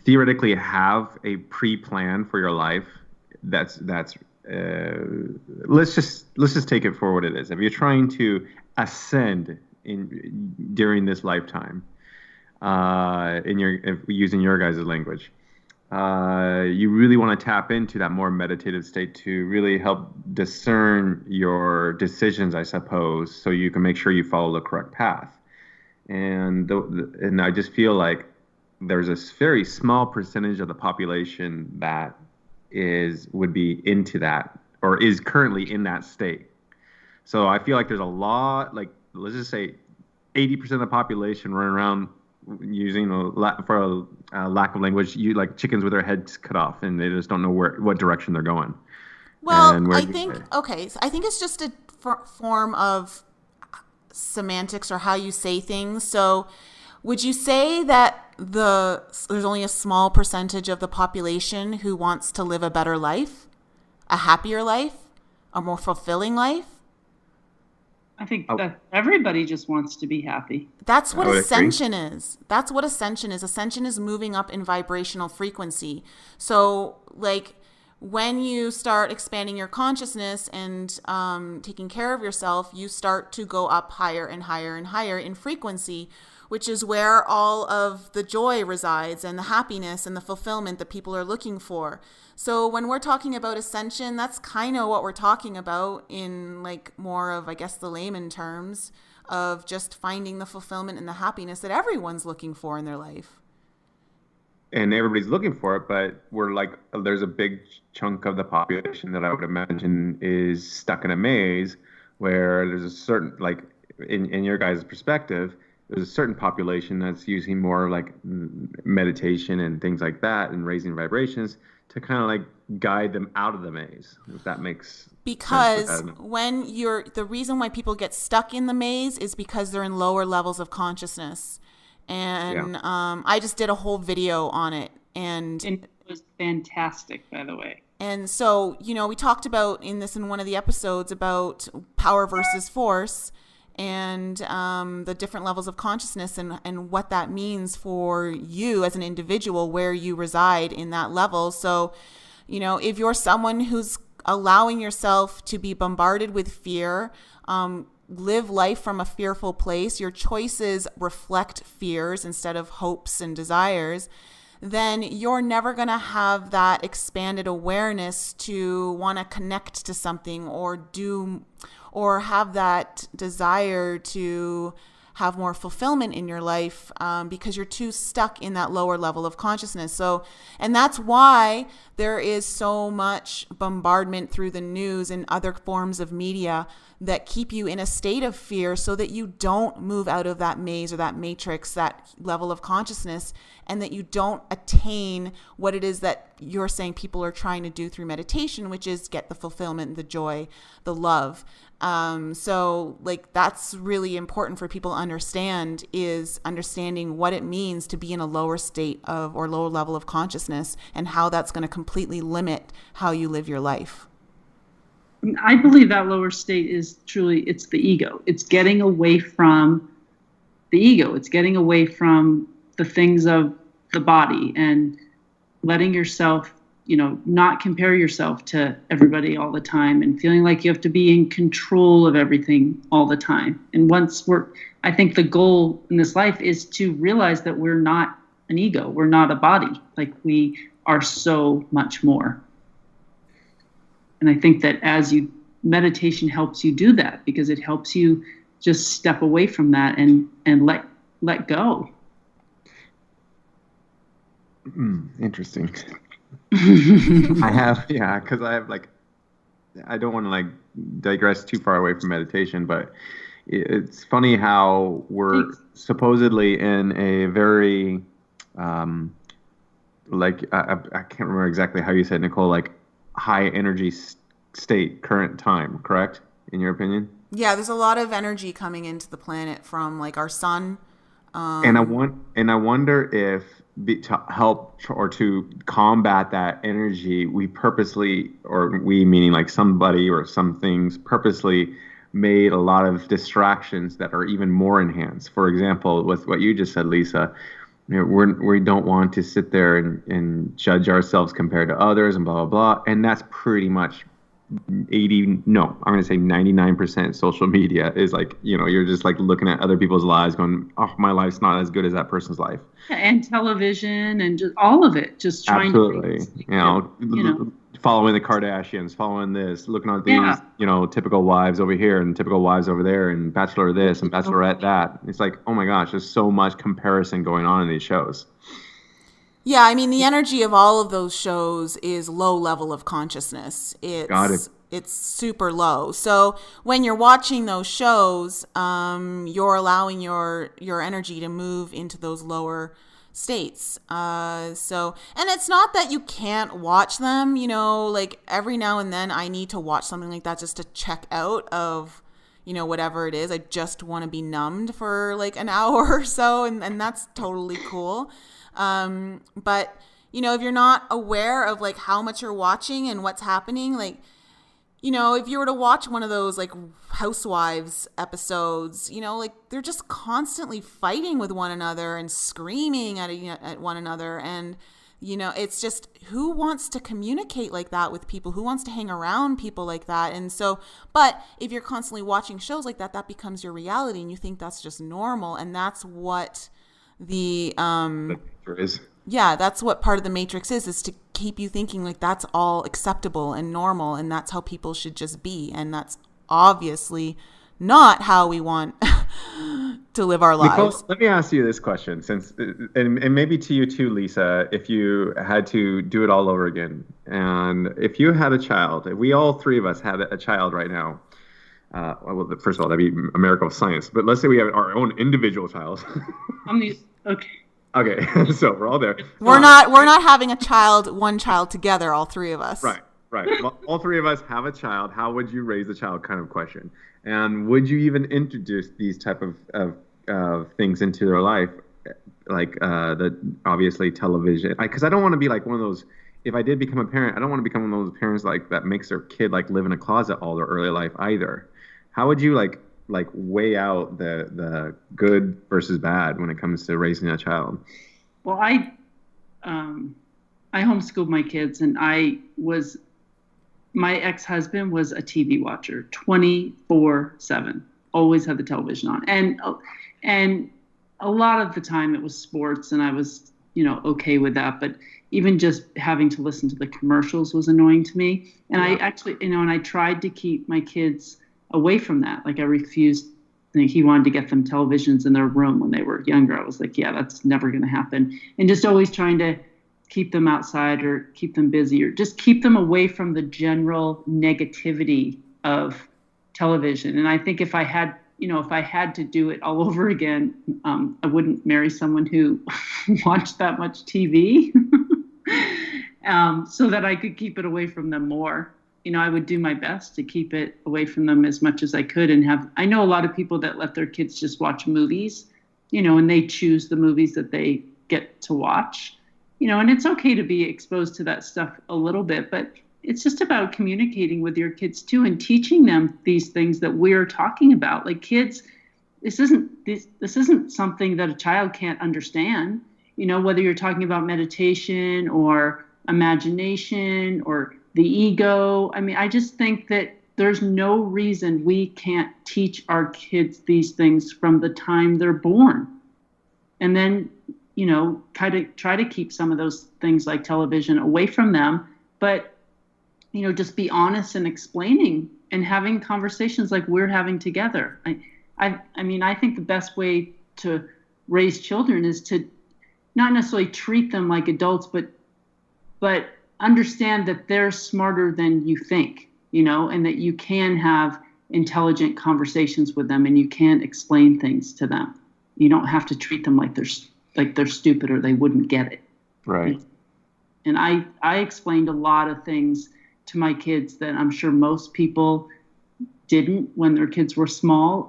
theoretically have a pre-plan for your life, let's just take it for what it is. If you're trying to ascend during this lifetime, using your guys' language, you really want to tap into that more meditative state to really help discern your decisions, I suppose, so you can make sure you follow the correct path. And I just feel like there's a very small percentage of the population that would be into that, or is currently in that state. So I feel like there's a lot, like, let's just say 80% of the population running around using for a lack of language, like chickens with their heads cut off, and they just don't know what direction they're going. Well, I think it's just a form of semantics, or how you say things. So would you say that there's only a small percentage of the population who wants to live a better life, a happier life, a more fulfilling life? I think that everybody just wants to be happy. That's what Ascension is. That's what Ascension is. Ascension is moving up in vibrational frequency. So, like, when you start expanding your consciousness and taking care of yourself, you start to go up higher and higher and higher in frequency, which is where all of the joy resides and the happiness and the fulfillment that people are looking for. So when we're talking about ascension, that's kind of what we're talking about in like more of, I guess, the layman terms of just finding the fulfillment and the happiness that everyone's looking for in their life. And everybody's looking for it, but we're like, there's a big chunk of the population that I would imagine is stuck in a maze where there's a certain, like in your guys' perspective, there's a certain population that's using more like meditation and things like that and raising vibrations to kind of like guide them out of the maze, if that makes because sense. when the reason why people get stuck in the maze is because they're in lower levels of consciousness. And I just did a whole video on it. And it was fantastic, by the way. And so, we talked about in one of the episodes about power versus force and the different levels of consciousness and what that means for you as an individual, where you reside in that level. So, if you're someone who's allowing yourself to be bombarded with fear, live life from a fearful place, your choices reflect fears instead of hopes and desires, then you're never going to have that expanded awareness to want to connect to something or have that desire to have more fulfillment in your life because you're too stuck in that lower level of consciousness. So, and that's why there is so much bombardment through the news and other forms of media that keep you in a state of fear so that you don't move out of that maze or that matrix, that level of consciousness, and that you don't attain what it is that you're saying people are trying to do through meditation, which is get the fulfillment, the joy, the love. So like that's really important for people to understand, is understanding what it means to be in a lower state of or lower level of consciousness and how that's going to completely limit how you live your life. I believe that lower state is truly, it's the ego. It's getting away from the ego. It's getting away from the things of the body and letting yourself, not compare yourself to everybody all the time and feeling like you have to be in control of everything all the time. And I think the goal in this life is to realize that we're not an ego. We're not a body. Like we are so much more. And I think that meditation helps you do that, because it helps you just step away from that and let go. Interesting. Because I have I don't want to digress too far away from meditation, but it's funny how we're supposedly in a very, I can't remember exactly how you said, Nicole, high energy state current time, correct? In your opinion? Yeah, there's a lot of energy coming into the planet from our sun. And I wonder if to help or to combat that energy, we purposely, or we meaning somebody or some things purposely made a lot of distractions that are even more enhanced. For example, with what you just said, Lisa, we don't want to sit there and judge ourselves compared to others and blah, blah, blah. And that's pretty much 99% social media is you're just looking at other people's lives going, oh, my life's not as good as that person's life. Yeah, and television and just all of it, just trying to following the Kardashians, following this, looking at these, typical wives over here and typical wives over there and bachelor this and bachelorette that. It's oh my gosh, there's so much comparison going on in these shows. Yeah, I mean, the energy of all of those shows is low level of consciousness. It's super low. So when you're watching those shows, you're allowing your energy to move into those lower states. And it's not that you can't watch them, every now and then I need to watch something like that just to check out of, whatever it is. I just want to be numbed for an hour or so, and that's totally cool. But if you're not aware of how much you're watching and what's happening, if you were to watch one of those Housewives episodes, they're just constantly fighting with one another and screaming at one another, and It's just, who wants to communicate like that with people? Who wants to hang around people like that? And so, but if you're constantly watching shows like that, that becomes your reality, and you think that's just normal. And that's what the is. Yeah, that's what part of the Matrix is to keep you thinking like that's all acceptable and normal, and that's how people should just be. And that's obviously not how we want to live our lives. Nicole, let me ask you this question, and maybe to you too, Lisa, if you had to do it all over again, and if you had a child, if we all three of us had a child right now, well, first of all, that'd be a miracle of science, but let's say we have our own individual child. Okay, so we're all there. We're not having one child together, all three of us. Right. Well, all three of us have a child. How would you raise a child, kind of question? And would you even introduce these type of things into their life, like the obviously television? Because I don't want to be like one of those. If I did become a parent, I don't want to become one of those parents like that makes their kid like live in a closet all their early life either. How would you like weigh out the good versus bad when it comes to raising a child? Well, I homeschooled my kids, and my ex-husband was a TV watcher 24/7, always had the television on. And a lot of the time it was sports, and I was, okay with that. But even just having to listen to the commercials was annoying to me. And I actually, and I tried to keep my kids away from that. Like I refused. He wanted to get them televisions in their room when they were younger. I was like, yeah, that's never going to happen. And just always trying to keep them outside or keep them busy or just keep them away from the general negativity of television. And I think if I had to do it all over again, I wouldn't marry someone who watched that much TV so that I could keep it away from them more. I would do my best to keep it away from them as much as I could I know a lot of people that let their kids just watch movies, and they choose the movies that they get to watch. And it's okay to be exposed to that stuff a little bit, but it's just about communicating with your kids too and teaching them these things that we're talking about. Like kids, this isn't something that a child can't understand, whether you're talking about meditation or imagination or the ego. I mean, I just think that there's no reason we can't teach our kids these things from the time they're born. And then, try to keep some of those things like television away from them, but, just be honest and explaining and having conversations like we're having together. I think the best way to raise children is to not necessarily treat them like adults, but understand that they're smarter than you think, and that you can have intelligent conversations with them and you can explain things to them. You don't have to treat them like they're stupid or they wouldn't get it. Right. And I explained a lot of things to my kids that I'm sure most people didn't when their kids were small.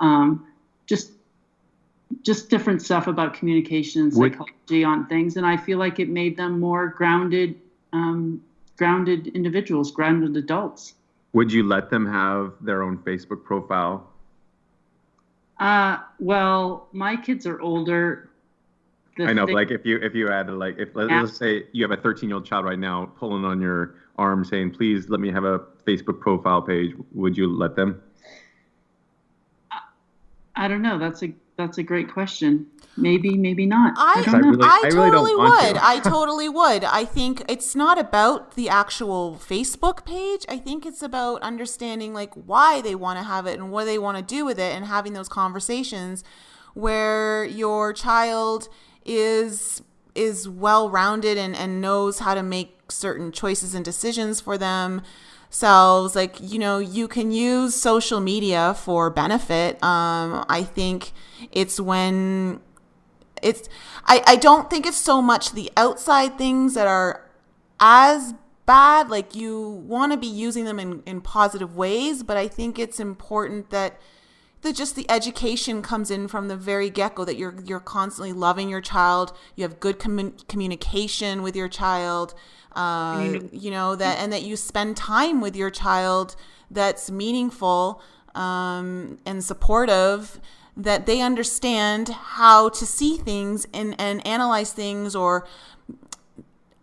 Just different stuff about communication and psychology on things. And I feel like it made them more grounded individuals, grounded adults. Would you let them have their own Facebook profile? Well, my kids are older. I know, but like if you had let's say you have a 13-year-old child right now pulling on your arm saying, please let me have a Facebook profile page, would you let them? I don't know. That's a great question. Maybe, maybe not. I totally would. I totally would. I think it's not about the actual Facebook page. I think it's about understanding like why they want to have it and what they want to do with it, and having those conversations where your child is well-rounded and knows how to make certain choices and decisions for themselves. Like, you can use social media for benefit. I think it's when I don't think it's so much the outside things that are as bad. Like, you want to be using them in positive ways, but I think it's important that just the education comes in from the very get-go, that you're constantly loving your child, you have good communication with your child, and that you spend time with your child that's meaningful and supportive, that they understand how to see things and analyze things, or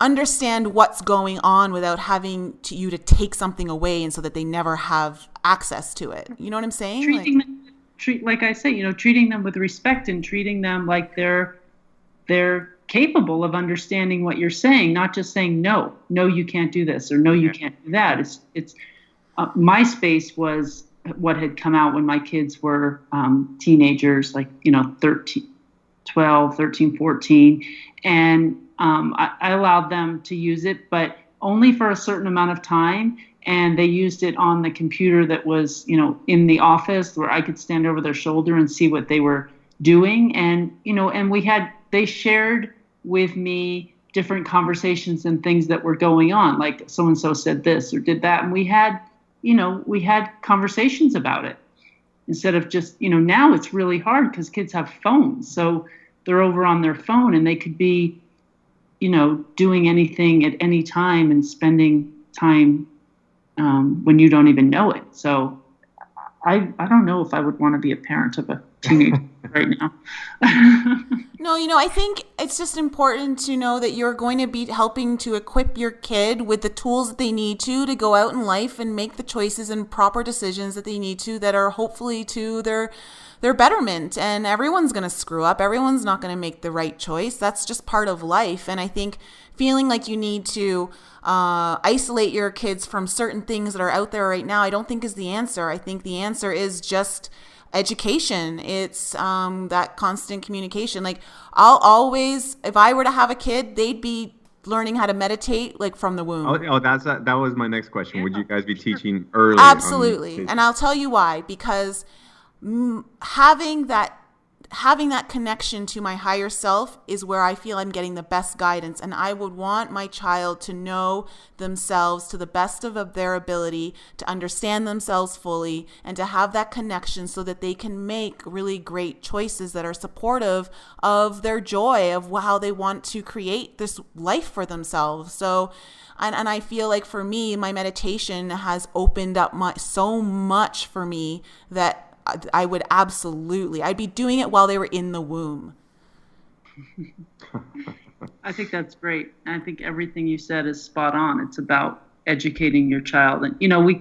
understand what's going on without having you to take something away, and so that they never have access to it. You know what I'm saying? Like I say, treating them with respect and treating them like they're capable of understanding what you're saying, not just saying no, you can't do this, or no, you can't do that. It's MySpace was what had come out when my kids were teenagers, like 13, 14, and I allowed them to use it, but only for a certain amount of time. And they used it on the computer that was, in the office, where I could stand over their shoulder and see what they were doing. And, and they shared with me different conversations and things that were going on, like so-and-so said this or did that. And we had conversations about it, instead of just, now it's really hard because kids have phones. So they're over on their phone, and they could be, doing anything at any time and spending time when you don't even know it. So I don't know if I would want to be a parent of a teenager right now. No, I think it's just important to know that you're going to be helping to equip your kid with the tools that they need to go out in life and make the choices and proper decisions that they need to, that are hopefully to their betterment. And everyone's going to screw up. Everyone's not going to make the right choice. That's just part of life. And I think feeling like you need to isolate your kids from certain things that are out there right now, I don't think is the answer. I think the answer is just education. It's that constant communication. Like, I'll always, if I were to have a kid, they'd be learning how to meditate like from the womb. That was my next question. Would you guys be teaching early? Absolutely. And I'll tell you why. Because having that connection to my higher self is where I feel I'm getting the best guidance. And I would want my child to know themselves to the best of their ability, to understand themselves fully, and to have that connection so that they can make really great choices that are supportive of their joy, of how they want to create this life for themselves. So, and I feel like for me, my meditation has opened up so much for me that I would I'd be doing it while they were in the womb. I think that's great. I think everything you said is spot on. It's about educating your child. And,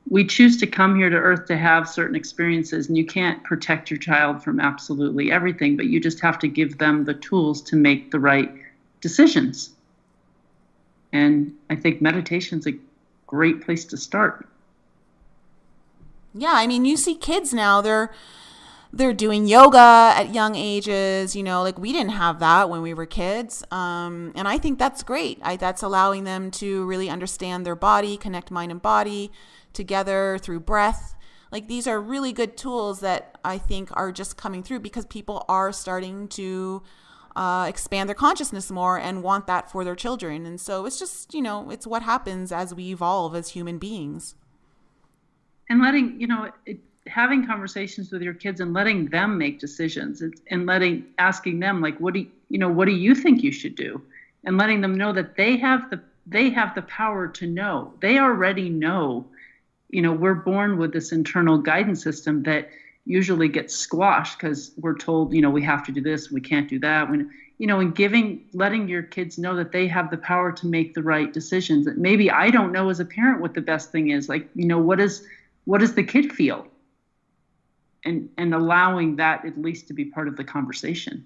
we choose to come here to Earth to have certain experiences, and you can't protect your child from absolutely everything, but you just have to give them the tools to make the right decisions. And I think meditation's a great place to start. Yeah, I mean, you see kids now, they're doing yoga at young ages, like we didn't have that when we were kids. And I think that's great. That's allowing them to really understand their body, connect mind and body together through breath. Like, these are really good tools that I think are just coming through because people are starting to expand their consciousness more and want that for their children. And so it's just, it's what happens as we evolve as human beings. And having conversations with your kids and letting them make decisions, and asking them, like, what do you think you should do? And letting them know that they have the power to know. They already know. We're born with this internal guidance system that usually gets squashed because we're told, we have to do this, we can't do that. And letting your kids know that they have the power to make the right decisions. That maybe I don't know as a parent what the best thing is. Like, what does the kid feel? And allowing that at least to be part of the conversation.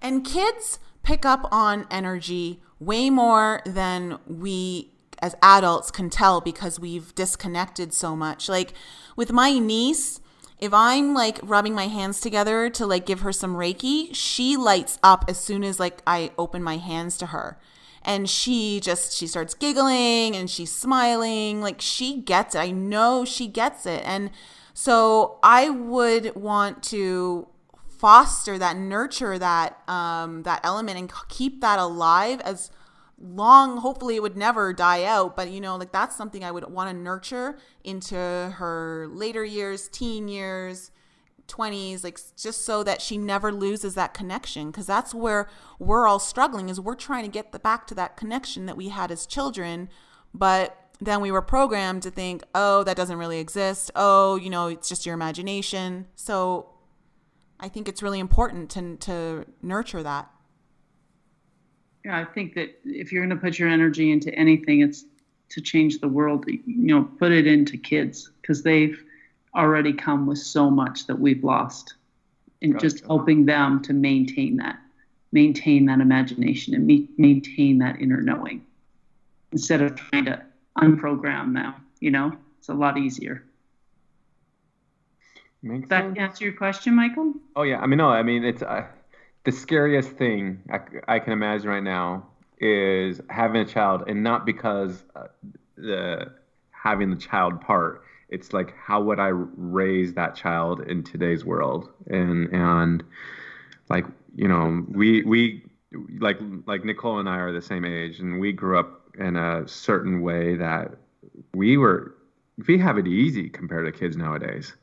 And kids pick up on energy way more than we as adults can tell because we've disconnected so much. Like with my niece, if I'm like rubbing my hands together to like give her some Reiki, she lights up as soon as like I open my hands to her. And she starts giggling and she's smiling. Like, she gets it. I know she gets it. And so I would want to foster that, nurture that, that element and keep that alive as long. Hopefully it would never die out. But, like, that's something I would want to nurture into her later years, teen years, 20s, like, just so that she never loses that connection, because that's where we're all struggling, is we're trying to get back to that connection that we had as children, but then we were programmed to think, oh, that doesn't really exist, oh, it's just your imagination. So I think it's really important to nurture that. Yeah, I think that if you're going to put your energy into anything, it's to change the world. Put it into kids, because they've already come with so much that we've lost, and just helping them to maintain that imagination and maintain that inner knowing, instead of trying to unprogram them. It's a lot easier. Makes Does that sense. answer your question, Michael? Oh yeah, no, it's the scariest thing I can imagine right now is having a child, and not because the having the child part. It's like, how would I raise that child in today's world? And like, we like Nicole and I are the same age, and we grew up in a certain way that we have it easy compared to kids nowadays.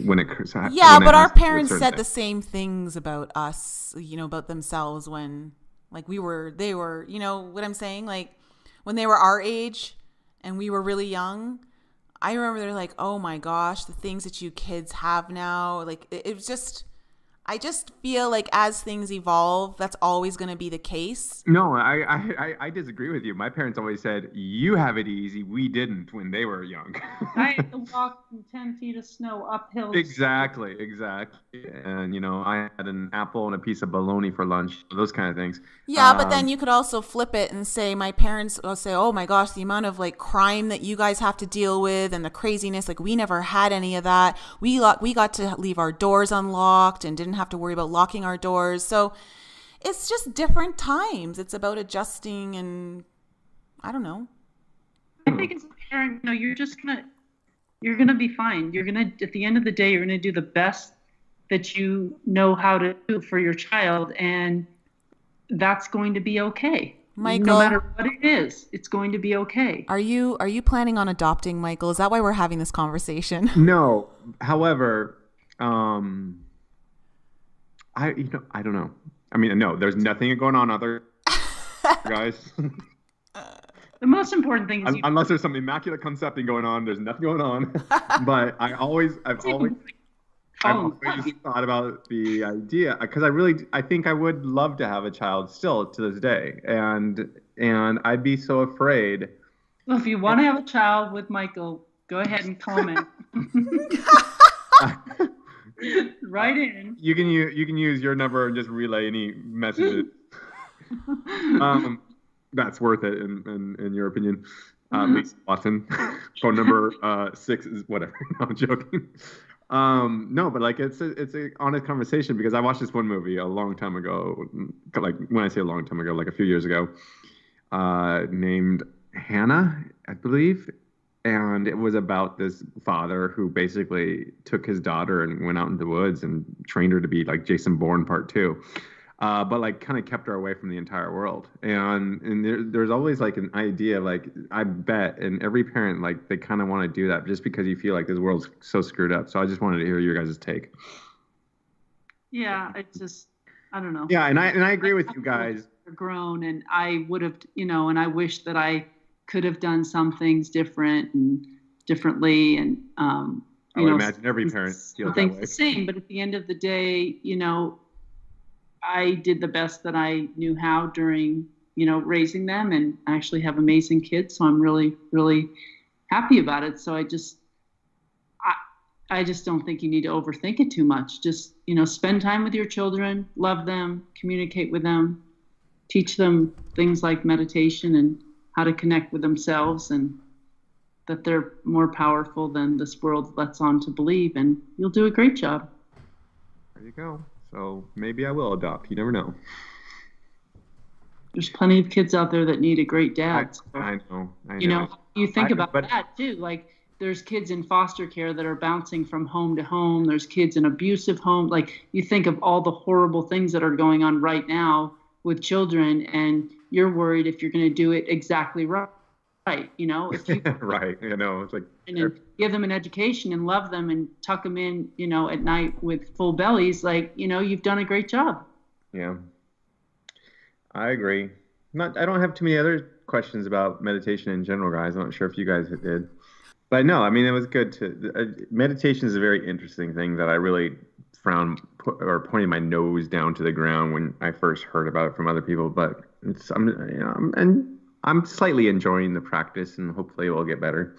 But our parents said the same things about us, about themselves when, like, they were, what I'm saying? Like, when they were our age and we were really young, I remember they're like, oh my gosh, the things that you kids have now, like, it was just, I just feel like as things evolve, that's always going to be the case. No, I disagree with you. My parents always said, you have it easy. We didn't when they were young. I had to walk 10 feet of snow uphill. Exactly. And, I had an apple and a piece of bologna for lunch, those kind of things. Yeah, but then you could also flip it and say, my parents will say, oh my gosh, the amount of like crime that you guys have to deal with and the craziness, like we never had any of that. We got to leave our doors unlocked and didn't have to worry about locking our doors. So it's just different times. It's about adjusting, and I don't know. I think as a parent, you're gonna be fine. At the end of the day, you're gonna do the best that you know how to do for your child, and that's going to be okay. Michael, no matter what it is, it's going to be okay. Are you planning on adopting, Michael? Is that why we're having this conversation? No. However, I don't know. I mean, no, there's nothing going on other guys. The most important thing is unless there's some immaculate concepting going on, there's nothing going on. But I've always thought about the idea, because I think I would love to have a child still to this day, and I'd be so afraid. Well, if you want to have a child with Michael, go ahead and comment. Right in. You can use your number and just relay any messages. That's worth it in your opinion. Lisa Watson, phone number 6 is whatever. No, I'm joking. No, but like it's a honest conversation, because I watched this one movie a long time ago. Like, when I say a long time ago, like a few years ago, named Hannah, I believe. And it was about this father who basically took his daughter and went out into the woods and trained her to be like Jason Bourne Part 2. But like kind of kept her away from the entire world. And there's always like an idea, like, I bet, and every parent, like, they kind of want to do that just because you feel like this world's so screwed up. So I just wanted to hear your guys' take. Yeah, I don't know. Yeah, and I agree with you guys. Grown, and I would have, and I wish that I could have done some things differently, and I would imagine every parent feels that way. The same, but at the end of the day, I did the best that I knew how during, raising them, and I actually have amazing kids, so I'm really, really happy about it. So I just don't think you need to overthink it too much. Just, spend time with your children, love them, communicate with them, teach them things like meditation and how to connect with themselves, and that they're more powerful than this world lets on to believe, and you'll do a great job. There you go. So maybe I will adopt. You never know. There's plenty of kids out there that need a great dad. I know. You think about that too. Like, there's kids in foster care that are bouncing from home to home. There's kids in abusive homes. Like, you think of all the horrible things that are going on right now with children, and you're worried if you're going to do it exactly right. If you right, it's like, and give them an education and love them and tuck them in, at night with full bellies, like, you've done a great job. Yeah, I agree. I don't have too many other questions about meditation in general, guys. I'm not sure if you guys did, but no, I mean, it was good meditation is a very interesting thing that I really pointing my nose down to the ground when I first heard about it from other people. But I'm slightly enjoying the practice, and hopefully it will get better.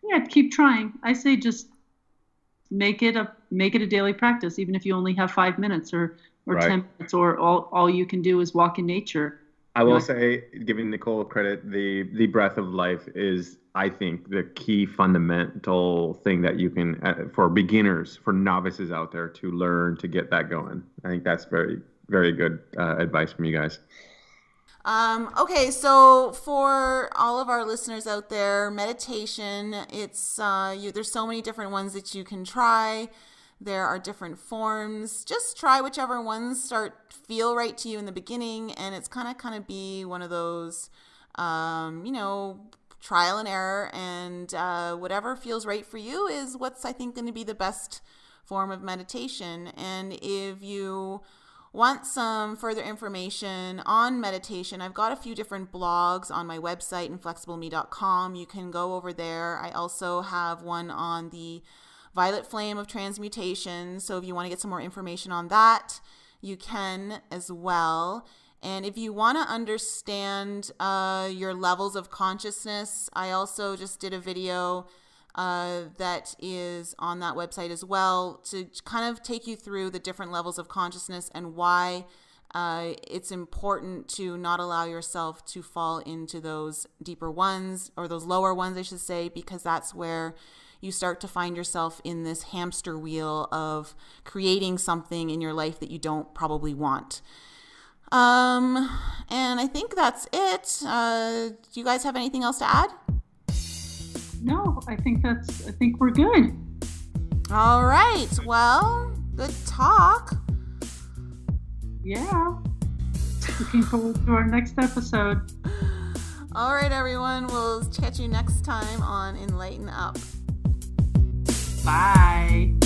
Yeah, keep trying. I say just make it a daily practice, even if you only have 5 minutes or Right. 10 minutes, or all you can do is walk in nature. I will say, giving Nicole credit, the breath of life is, I think, the key fundamental thing that you can, for beginners, for novices out there, to learn to get that going. I think that's very, very good advice from you guys. Okay, so for all of our listeners out there, meditation, it's there's so many different ones that you can try. There are different forms. Just try whichever ones feel right to you in the beginning, and it's kind of be one of those, trial and error, and whatever feels right for you is what's, I think, going to be the best form of meditation. And if you want some further information on meditation, I've got a few different blogs on my website, inflexibleme.com. You can go over there. I also have one on the Violet Flame of Transmutation. So if you want to get some more information on that, you can as well. And if you want to understand your levels of consciousness, I also just did a video that is on that website as well, to kind of take you through the different levels of consciousness and why it's important to not allow yourself to fall into those deeper ones, or those lower ones, I should say, because that's where you start to find yourself in this hamster wheel of creating something in your life that you don't probably want. And I think that's it. Do you guys have anything else to add? No, I think we're good. All right. Well, good talk. Yeah. Looking forward to our next episode. All right, everyone. We'll catch you next time on Enlighten Up. Bye.